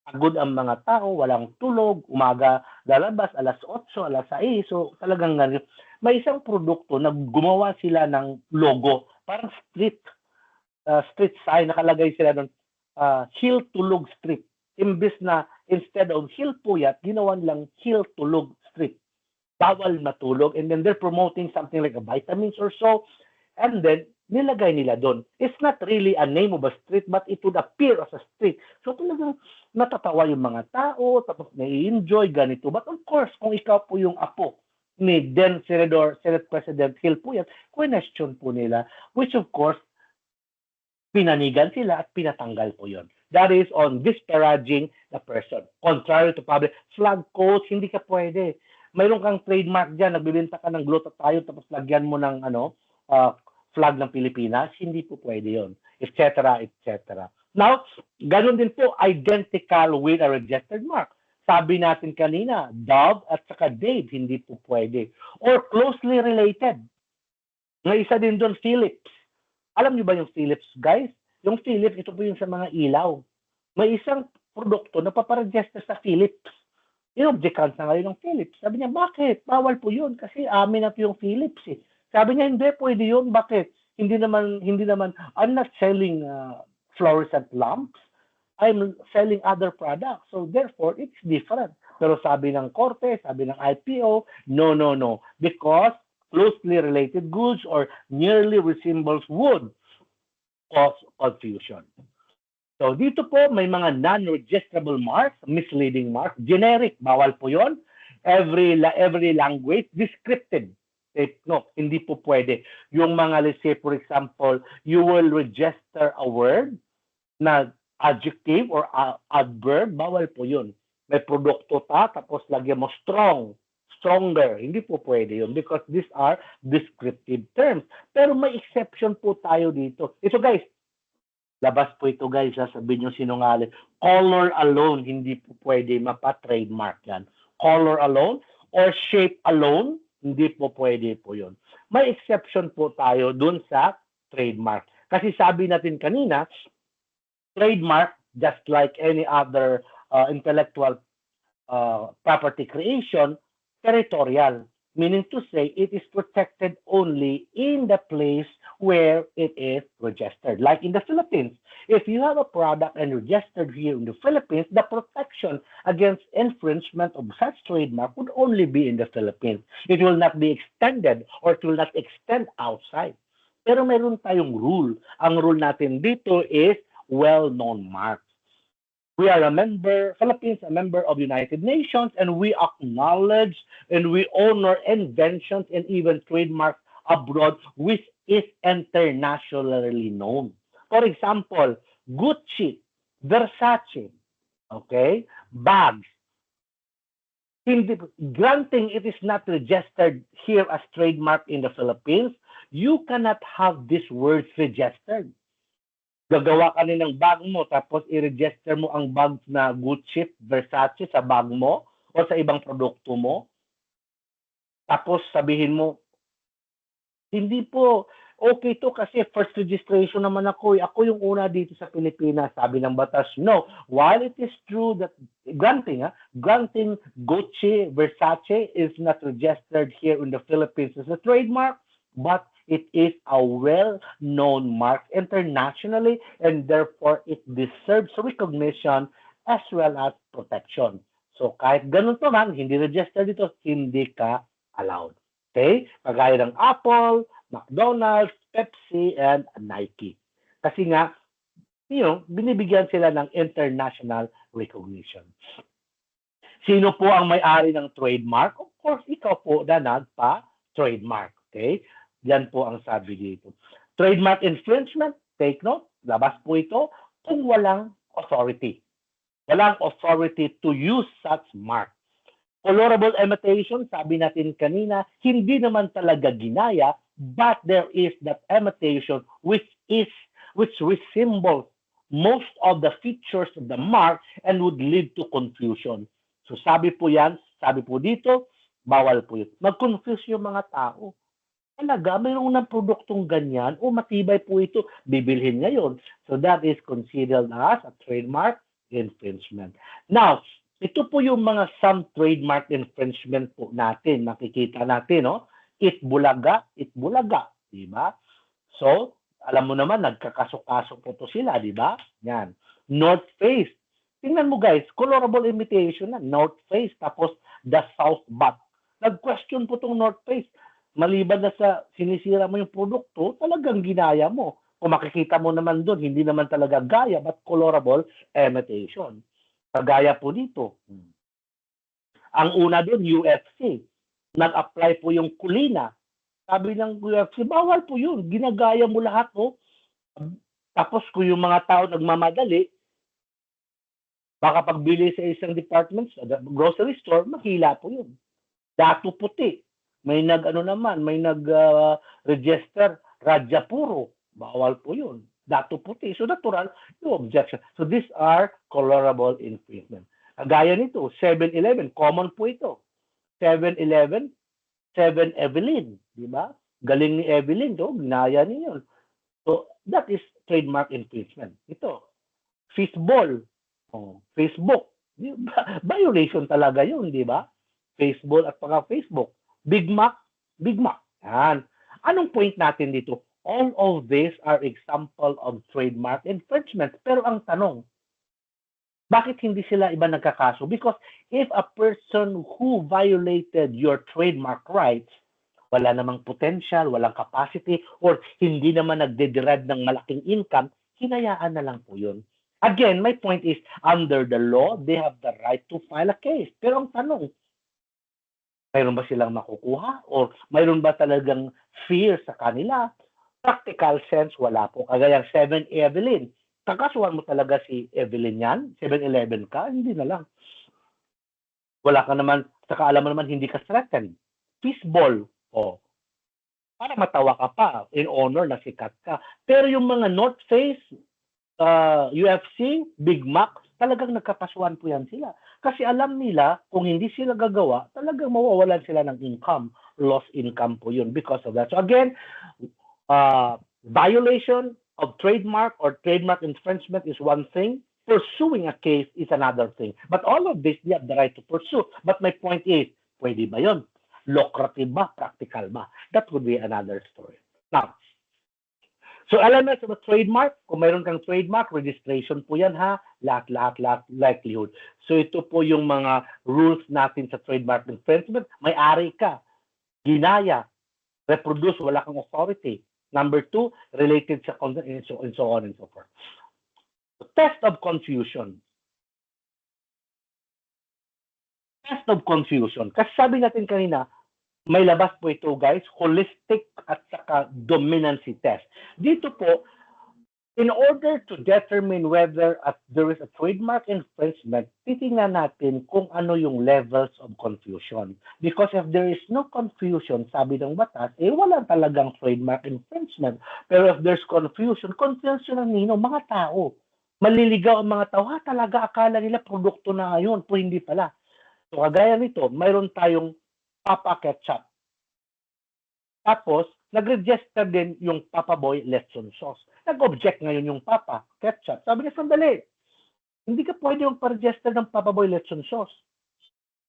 Pagod ang mga tao, walang tulog, umaga lalabas, alas 8, alas 6, so talagang ganyan. May isang produkto na gumawa sila ng logo, parang street sign, nakalagay sila doon, Hill Tulog Street. Imbis na, instead of Hill Puyat, ginawan lang Hill Tulog Street. Bawal matulog, and then they're promoting something like a vitamins or so, and then nilagay nila doon. It's not really a name of a street, but it would appear as a street. So talagang natatawa yung mga tao, tapos nai-enjoy ganito. But of course, kung ikaw po yung apo ni then Senate President Hill Puyat, question po nila, which of course, pinanigan sila at pinatanggal po yon. That is on disparaging the person. Contrary to public flag codes, hindi ka pwede. Mayroon kang trademark dyan, nagbibenta ka ng glutathione, tapos lagyan mo ng flag ng Pilipinas, hindi po pwede yon, etc., etc. Now, ganun din po, identical with a registered mark. Sabi natin kanina, Dove at saka Dave, hindi po pwede. Or closely related. May isa din doon, Philips. Alam niyo ba yung Philips, guys? Yung Philips, ito po yung sa mga ilaw. May isang produkto na paparegister sa Philips. Inobjectance na ngayon ng Philips. Sabi niya, bakit? Bawal po yun kasi amin na po yung Philips eh. Sabi niya, hindi, pwede yun. Bakit? Hindi naman, I'm not selling fluorescent lamps. I'm selling other products. So therefore, it's different. Pero sabi ng korte, sabi ng IPO, no. Because closely related goods or nearly resembles would cause confusion. So dito po, may mga non-registrable marks, misleading marks, generic, bawal po yon. Every language, descriptive. No, hindi po pwede. Yung mga, let's say, for example, you will register a word na adjective or adverb, bawal po yun. May produkto tapos lagyan mo strong stronger. Hindi po pwede yun because these are descriptive terms. Pero may exception po tayo dito. Ito guys, labas po ito guys, sabihin nyo sinungaling. Color alone, hindi po pwede mapa-trademark yan. Color alone or shape alone, hindi po pwede po yun. May exception po tayo dun sa trademark. Kasi sabi natin kanina, trademark, just like any other intellectual property creation, territorial. Meaning to say, it is protected only in the place where it is registered. Like in the Philippines, if you have a product and registered here in the Philippines, the protection against infringement of such trademark would only be in the Philippines. It will not be extended or it will not extend outside. Pero meron tayong rule. Ang rule natin dito is well-known marks. We are a member, Philippines, a member of United Nations, and we acknowledge and we honor inventions and even trademarks abroad which is internationally known. For example, Gucci, Versace, okay, bags. Granting it is not registered here as trademark in the Philippines, you cannot have these words registered. Gagawa ka ng bag mo tapos i-register mo ang bag na Gucci, Versace sa bag mo o sa ibang produkto mo. Tapos sabihin mo, hindi po, okay to kasi first registration naman ako. Ako yung una dito sa Pilipinas. Sabi ng batas, no. While it is true that granting Gucci, Versace is not registered here in the Philippines as a trademark, but it is a well-known mark internationally and therefore it deserves recognition as well as protection. So kahit ganun pa man, hindi registered dito, hindi ka allowed. Okay? Kagaya ng Apple, McDonald's, Pepsi, and Nike. Kasi nga, binibigyan sila ng international recognition. Sino po ang may-ari ng trademark? Of course, ikaw po na nagpa-trademark. Okay? Yan po ang sabi dito. Trademark infringement, take note, labas po ito kung walang authority. Walang authority to use such mark. Colorable imitation, sabi natin kanina, hindi naman talaga ginaya, but there is that imitation which resembles most of the features of the mark and would lead to confusion. So sabi po dito, bawal po yun. Mag-confuse yung mga tao. Talaga, mayroon ng produktong ganyan o matibay po ito, bibilhin ngayon. So that is considered as a trademark infringement. Now, ito po yung mga some trademark infringement po natin. Makikita natin, no? Itbulaga, di ba? So, alam mo naman, nagkakaso-kaso po to sila, di ba? Yan. North Face. Tingnan mo guys, colorable imitation na. North Face, tapos the South Bat. Nag-question po tong North Face. Maliban na sa sinisira mo yung produkto, talagang ginaya mo. Kung makikita mo naman doon, hindi naman talaga gaya, but colorable imitation. Kagaya po dito. Ang una doon, UFC. Nag-apply po yung kulina. Sabi ng UFC, bawal po yun. Ginagaya mo lahat, no? Tapos kung yung mga tao nagmamadali, baka pagbili sa isang department, sa grocery store, mahila po yun. Dato puti. May nag-register Rajapuro. Bawal po yun. Dato puti. So natural, no objection. So these are colorable infringement. Gaya nito, 7-Eleven. Common po ito. 7-Eleven, 7-Evelyn. Di ba? Galing ni Evelyn. Ginaya niyo. So that is trademark infringement. Ito. Fishball. Facebook. Violation talaga yun, di ba? Facebook at Facebook. Big Mac. Yan. Anong point natin dito? All of these are example of trademark infringement. Pero ang tanong, bakit hindi sila iba nagkakaso? Because if a person who violated your trademark rights, wala namang potential, walang capacity, or hindi naman nagde-derive ng malaking income, hinayaan na lang po yun. Again, my point is, under the law, they have the right to file a case. Pero ang tanong, mayroon ba silang makukuha? Or mayroon ba talagang fear sa kanila? Practical sense, wala po. Kagaya 7-Evelyn. Kakasuhan mo talaga si Evelyn yan? 7-Eleven ka? Hindi na lang. Wala ka naman, saka alam mo naman hindi ka threatened. Fistball. O, para matawa ka pa in honor na sikat ka. Pero yung mga North Face, UFC, Big Mac, talagang nagkapasuhan po yan sila. Kasi alam nila, kung hindi sila gagawa, talagang mawawalan sila ng income. Lost income po yun because of that. So again, violation of trademark or trademark infringement is one thing. Pursuing a case is another thing. But all of this, they have the right to pursue. But my point is, pwede ba yun? Lucrative ba? Practical ba? That would be another story. Now, so elements of a trademark, kung mayroon kang trademark, registration po yan ha, lahat, likelihood. So ito po yung mga rules natin sa trademark infringement. May-ari ka, ginaya, reproduce, wala kang authority. Number 2, related sa content, and so on and so forth. The test of confusion. Test of confusion. Kasi sabi natin kanina, may labas po ito guys, holistic at saka dominancy test. Dito po, in order to determine whether there is a trademark infringement, titingnan natin kung ano yung levels of confusion. Because if there is no confusion, sabi ng batas, wala talagang trademark infringement. Pero if there's confusion ng nino, mga tao. Maliligaw ang mga tao, talaga akala nila produkto na ngayon, po hindi pala. So kagaya nito, mayroon tayong Papa Ketchup. Tapos, nag-register din yung Papa Boy Lechon Sauce. Nag-object ngayon yung Papa Ketchup. Sabi niya, sandali, hindi ka pwede yung pa-register ng Papa Boy Lechon Sauce.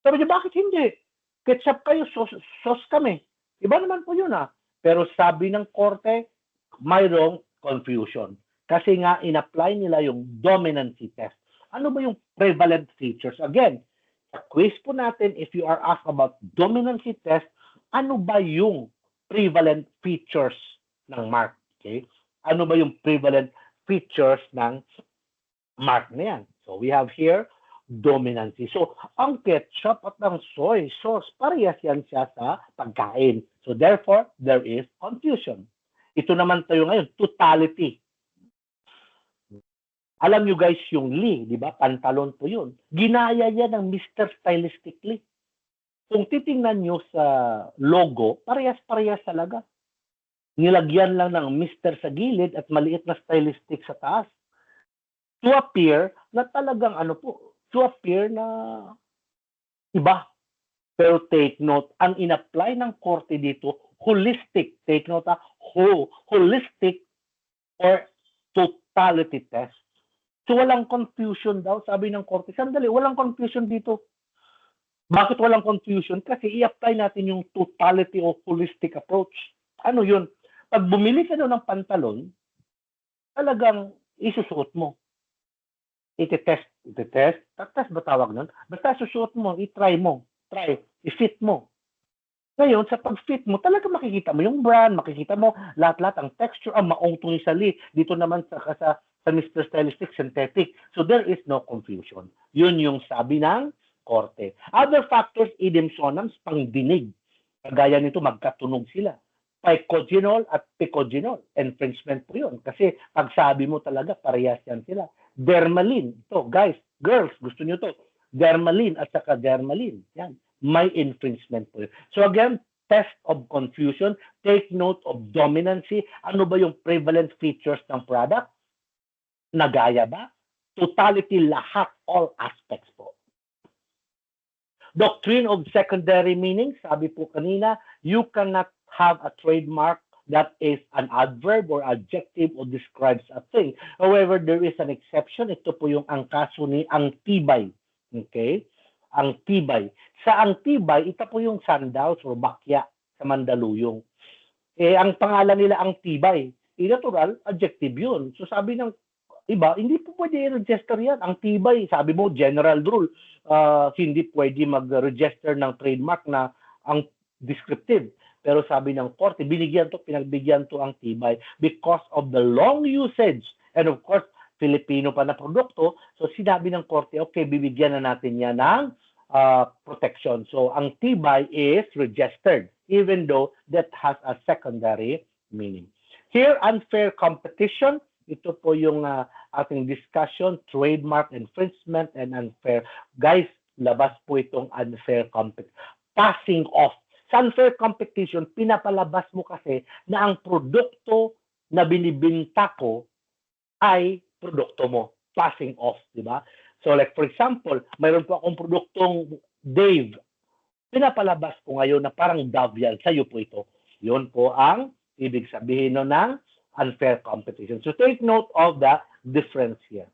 Sabi niya, bakit hindi? Ketchup kayo, sauce kami. Iba naman po yun Pero sabi ng korte, mayroong confusion. Kasi nga, in-apply nila yung dominancy test. Ano ba yung prevalent features? Again, sa quiz po natin, if you are asked about dominancy test, ano ba yung prevalent features ng mark? Okay? Ano ba yung prevalent features ng mark na yan? So, we have here, dominancy. So, ang ketchup at ang soy sauce, parehas yan siya sa pagkain. So, therefore, there is confusion. Ito naman tayo ngayon, totality. Alam nyo guys, yung Lee, di ba? Pantalon po yun. Ginaya yan ng Mr. Stylistically. Kung titingnan nyo sa logo, parehas-parehas talaga. Nilagyan lang ng Mr. sa gilid at maliit na stylistic sa taas. To appear na talagang to appear na iba. Pero take note, ang in-apply ng korte dito, holistic. Take note holistic or totality test. So walang confusion daw, sabi ng korte. Sandali, walang confusion dito. Bakit walang confusion? Kasi i-apply natin yung totality o holistic approach. Ano yun? Pag bumili ka ng pantalon, talagang isusuot mo. Iti-test. Test ba tawag nun? Basta susuot mo, i-try mo. I-fit mo. Ngayon, sa pag-fit mo, talaga makikita mo yung brand, makikita mo lahat-lahat, ang texture, ang maong tunisali. Dito naman sa Mr. Stylistic, synthetic. So there is no confusion. Yun yung sabi ng korte. Other factors, idem sonams, pangdinig. Kagaya nito, magkatunog sila. Picogenol at picogenol. Infringement po yun. Kasi pag sabi mo talaga, parehas yan sila. Dermalin. Ito, guys, girls, gusto nyo to. Dermalin at saka dermalin. Yan. May infringement po yun. So again, test of confusion. Take note of dominancy. Ano ba yung prevalent features ng product? Nagaya ba? Totality, lahat, all aspects po. Doctrine of secondary meaning, sabi po kanina, you cannot have a trademark that is an adverb or adjective or describes a thing. However, there is an exception. Ito po yung ang kaso ni ang tibay. Okay? Ang tibay. Sa ang tibay, ito po yung sandals or bakya sa Mandaluyong. Ang pangalan nila ang tibay. Natural, adjective yun. So sabi ng iba, hindi po pwede i-register yan. Ang tibay, sabi mo, general rule, hindi pwede mag-register ng trademark na ang descriptive. Pero sabi ng korte, pinagbigyan to ang tibay because of the long usage. And of course, Filipino pa na produkto. So sinabi ng korte, okay, bibigyan na natin yan ng protection. So ang tibay is registered even though that has a secondary meaning. Here, unfair competition. Ito po yung ating discussion, trademark infringement and unfair. Guys, labas po itong unfair competition. Passing off. Sa unfair competition, pinapalabas mo kasi na ang produkto na binibinta ko ay produkto mo. Passing off, di ba? So like for example, mayroon po akong produktong Dave. Pinapalabas ko ngayon na parang Dove yan. Sa'yo po ito. Yun po ang ibig sabihin no ng unfair competition. So take note of the difference here.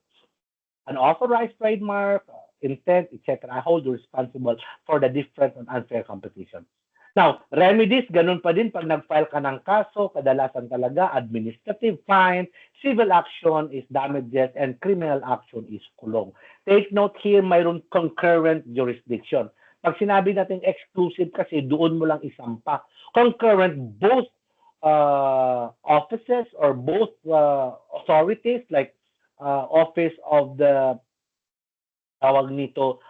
Unauthorized trademark, intent, etc. I hold responsible for the difference on unfair competition. Now, remedies, ganun pa din pag nag-file ka ng kaso, kadalasan talaga administrative fine, civil action is damages, and criminal action is kulong. Take note here, mayroon concurrent jurisdiction. Pag sinabi natin exclusive kasi doon mo lang isampa. Concurrent, both offices or both authorities like Office of the tawag nito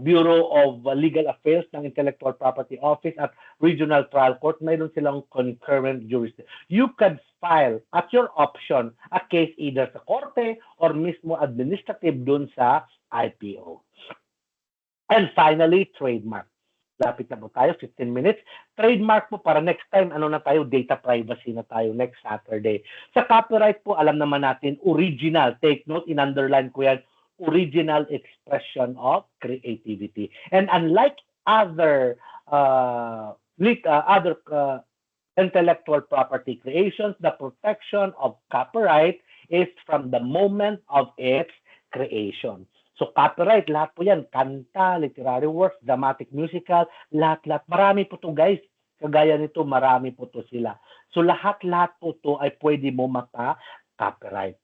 Bureau of Legal Affairs ng Intellectual Property Office at Regional Trial Court, mayroon silang concurrent jurisdiction. You can file at your option a case either sa korte or mismo administrative dun sa IPO. And finally, trademark. Lapit na po tayo, 15 minutes. Trademark po para next time, ano na tayo, data privacy na tayo next Saturday. Sa copyright po, alam naman natin, original. Take note, in-underline ko yan, original expression of creativity. And unlike other intellectual property creations, the protection of copyright is from the moment of its creation. So copyright, lahat po yan, kanta, literary works, dramatic musical, lahat-lahat. Marami po to guys. Kagaya nito, marami po to sila. So lahat-lahat po to ay pwede mo maka-copyright.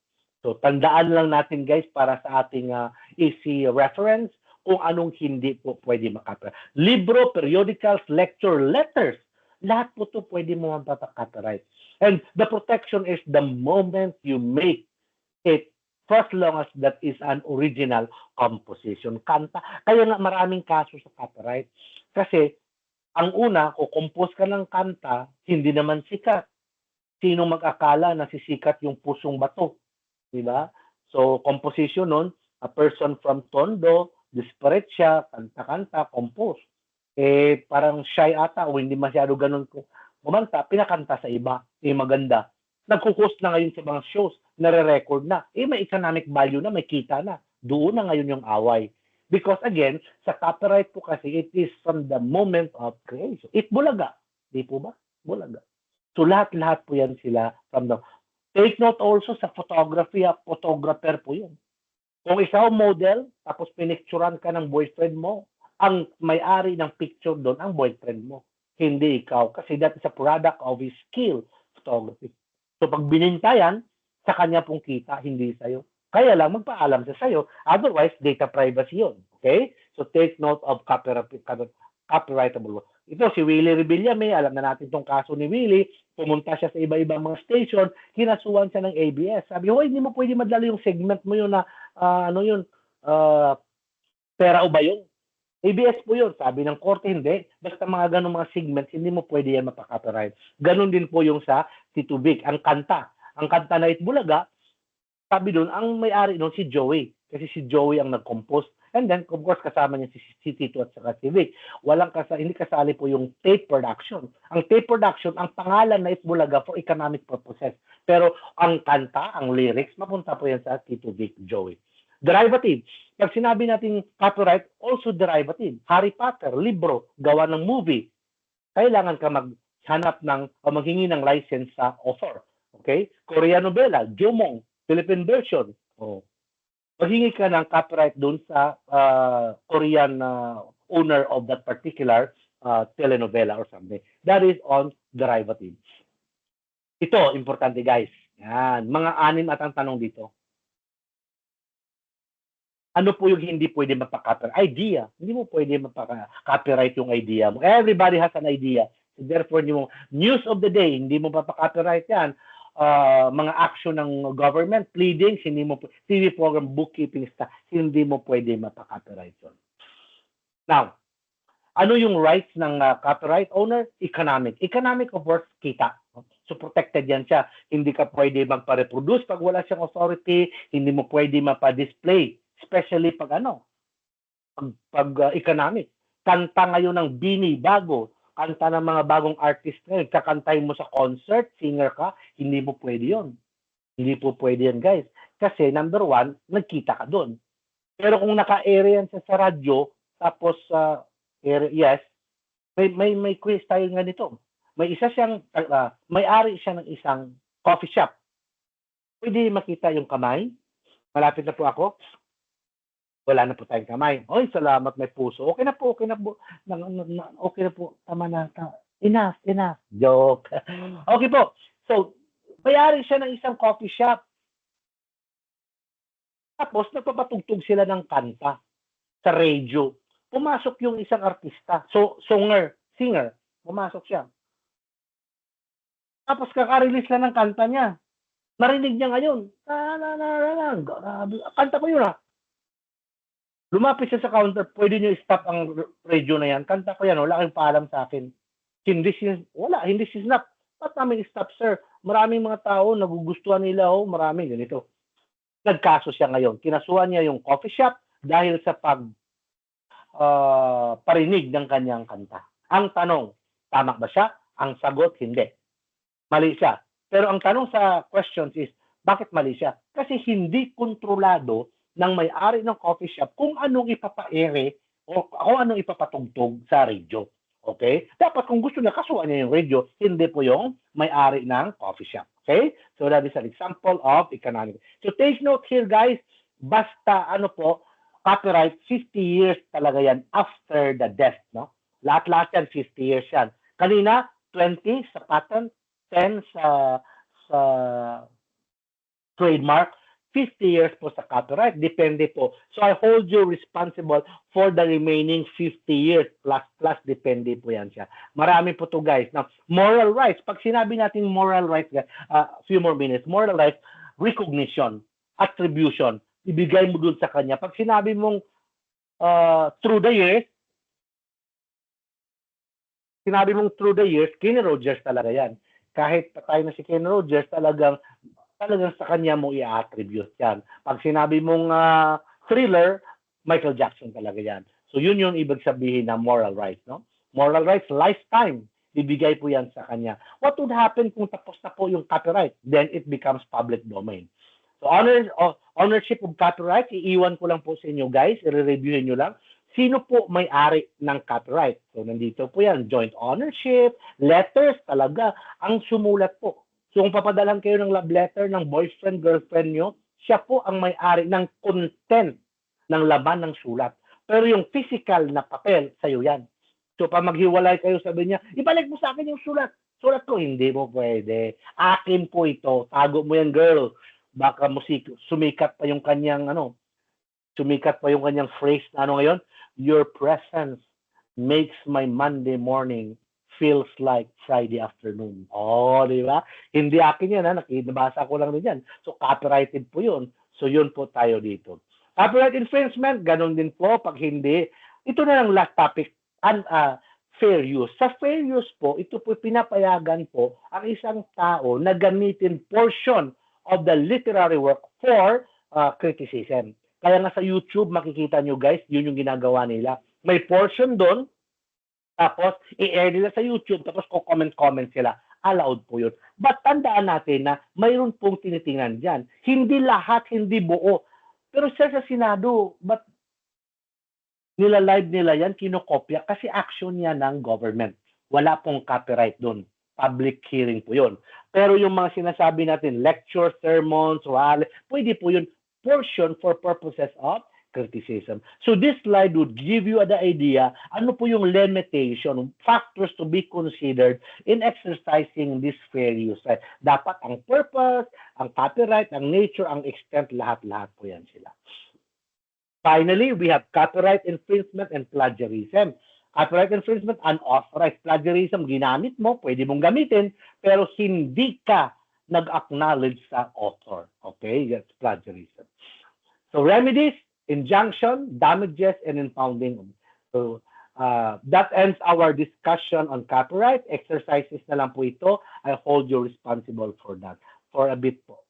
So tandaan lang natin guys para sa ating easy reference kung anong hindi po pwede maka-copyright. Libro, periodicals, lecture, letters, lahat po to pwede mo maka-copyright. And the protection is the moment you make it, for as long as that is an original composition. Kanta. Kaya nga maraming kaso sa copyright. Kasi ang una, kung compose ka ng kanta, hindi naman sikat. Sino mag-akala na sisikat yung pusong bato? Diba? So, composition nun, a person from Tondo, desperate siya, kanta-kanta, compose. Eh, parang shy ata o hindi masyado ganun kumanta, pinakanta sa iba. Eh, maganda. Nagkukost na ngayon sa mga shows, nare-record na. Eh, may economic value na, may kita na. Doon na ngayon yung away. Because again, sa copyright po kasi, it is from the moment of creation. It bulaga. Di po ba? Bulaga. So, lahat-lahat po yan sila from the... Take note also sa photography, photographer po yun. Kung ikaw model, tapos pinicturan ka ng boyfriend mo, ang may-ari ng picture doon, ang boyfriend mo. Hindi ikaw. Kasi that is a product of his skill, photography. So pag bininta yan, sa kanya pong kita, hindi sa'yo. Kaya lang, magpaalam siya sa'yo. Otherwise, data privacy yun. Okay? So take note of copyrightable. Ito, si Willie Rebillame, alam na natin itong kaso ni Willie, pumunta siya sa iba-ibang mga station, kinasuhan siya ng ABS. Sabi, hoy, hindi mo pwede madala yung segment mo yun na, pera o ba yun? ABS po yun. Sabi ng korte, hindi. Basta mga ganong mga segments, hindi mo pwede yan mapaka-copyright. Ganon din po yung sa Tito Vic, ang kanta. Ang kanta na Itbulaga, sabi doon, ang may-ari doon si Joey. Kasi si Joey ang nag-compose. And then, of course, kasama niya si Tito at saka si Vic. Hindi kasali po yung tape production. Ang tape production, ang pangalan na Itbulaga for economic purposes. Pero ang kanta, ang lyrics, mapunta po yan sa Tito Vic, Joey. Derivative. Pag sinabi natin copyright, also derivative. Harry Potter, libro, gawa ng movie. Kailangan ka maghanap ng, o maghingi ng license sa author. Okay? Korean novela, Jomong, Philippine version. Oh. Maghingi ka ng copyright doon sa Korean owner of that particular telenovela or something. That is on derivative. Ito, importante guys. Yan. Mga 6 at ang tanong dito. Ano po yung hindi pwede mapaka-copyright? Idea. Hindi mo pwede mapaka-copyright yung idea mo. Everybody has an idea. So therefore, hindi mo, news of the day, hindi mo mapaka-copyright yan. Mga action ng government, pleadings, hindi mo, TV program, bookkeeping stuff, hindi mo pwede mapaka-copyright yun. Now, ano yung rights ng copyright owner? Economic. Economic, of course, kita. So protected yan siya. Hindi ka pwede magpa-reproduce pag wala siyang authority, hindi mo pwede mapa-display. Especially pag economic. Kanta ngayon ng Bini bago, kanta ng mga bagong artist ngayon, kakantahin mo sa concert, singer ka, hindi mo pwede yun. Hindi po pwede yan, guys. Kasi, number one, nagkita ka doon. Pero kung naka-area yan sa radyo, tapos, yes, may quiz tayo nga nito. May isa siyang, may-ari siya ng isang coffee shop. Pwede makita yung kamay. Malapit na po ako. Wala na po tayong kamay. Oy, salamat, may puso. Okay na po. Okay na po. Tama na. Enough. Joke. Okay po. So, may-ari siya ng isang coffee shop. Tapos, nagpapatugtog sila ng kanta sa radio. Pumasok yung isang artista. Singer. Pumasok siya. Tapos, kaka-release lang ng kanta niya. Narinig niya ngayon. Kanta ko yun Lumapit siya sa counter, pwede niyo i-stop ang radio na yan. Kanta ko yan, wala kayong paalam sa akin. Hindi sinap. Ba't namin i-stop, sir? Maraming mga tao, nagugustuhan nila, marami, ganito. Nagkaso siya ngayon. Kinasuhan niya yung coffee shop dahil sa parinig ng kanyang kanta. Ang tanong, tama ba siya? Ang sagot, hindi. Mali siya. Pero ang tanong sa questions is, bakit mali siya? Kasi hindi kontrolado ng may-ari ng coffee shop kung anong ipapaere o kung anong ipapatugtog sa radio. Okay? Dapat kung gusto niya, kasuhan niya yung radio, hindi po yung may-ari ng coffee shop. Okay? So that is an example of economic. So take note here, guys, basta copyright, 50 years talaga yan after the death. No? Lahat yan, 50 years yan. Kanina, 20 sa patent, 10 sa trademark, 50 years po sa copyright. Depende po. So I hold you responsible for the remaining 50 years plus depende po yan siya. Marami po to, guys. Now, moral rights. Pag sinabi natin moral rights, few more minutes. Moral rights, recognition, attribution. Ibigay mo dun sa kanya. Pag sinabi mong through the years, Kenny Rogers talaga yan. Kahit patay na si Kenny Rogers, talagang sa kanya mo i-attribute yan. Pag sinabi mong Thriller, Michael Jackson talaga yan. So yun yung ibig sabihin ng moral rights. No? Moral rights, lifetime. Ibigay po yan sa kanya. What would happen kung tapos na po yung copyright? Then it becomes public domain. So ownership of copyright, iiwan ko lang po sa inyo, guys. I-reviewin nyo lang. Sino po may-ari ng copyright? So nandito po yan, joint ownership, letters talaga. Ang sumulat po. So kung papadalan kayo ng love letter ng boyfriend, girlfriend nyo, siya po ang may-ari ng content ng laman ng sulat. Pero yung physical na papel, sa'yo yan. So pag maghiwalay kayo, sabi niya, ibalik mo sa akin yung sulat. Sulat ko, hindi mo pwede. Akin po ito. Tago mo yan, girl. Baka sumikat pa yung kanyang phrase na ngayon. Your presence makes my Monday morning feels like Friday afternoon. Di ba? Hindi akin yan, nabasa ko lang din yan. So, copyrighted po yun. So, yun po tayo dito. Copyright infringement, ganun din po. Pag hindi, ito na lang last topic, fair use. Sa fair use po, ito po pinapayagan po ang isang tao na gamitin portion of the literary work for criticism. Kaya nga sa YouTube, makikita nyo, guys, yun yung ginagawa nila. May portion doon, tapos i-air nila sa YouTube, tapos comment sila. Allowed po yun. But tandaan natin na mayroon pong tinitingnan dyan. Hindi lahat, hindi buo. Pero sa Senado, but nila-live nila yan, kinokopya, kasi action yan ng government. Wala pong copyright doon. Public hearing po yun. Pero yung mga sinasabi natin, lecture, sermons, rally, pwede po yun, portion for purposes of criticism. So this slide would give you the idea ano po yung limitation, factors to be considered in exercising this fair use. Dapat ang purpose, ang copyright, ang nature, ang extent, lahat-lahat po yan sila. Finally, we have copyright infringement and plagiarism. Copyright infringement, unauthorized. Plagiarism, ginamit mo, pwede mong gamitin, pero hindi ka nag-acknowledge sa author. Okay? That's plagiarism. So remedies, injunction, damages, and impounding. So that ends our discussion on copyright. Exercises na lang po ito. I hold you responsible for that. For a bit po.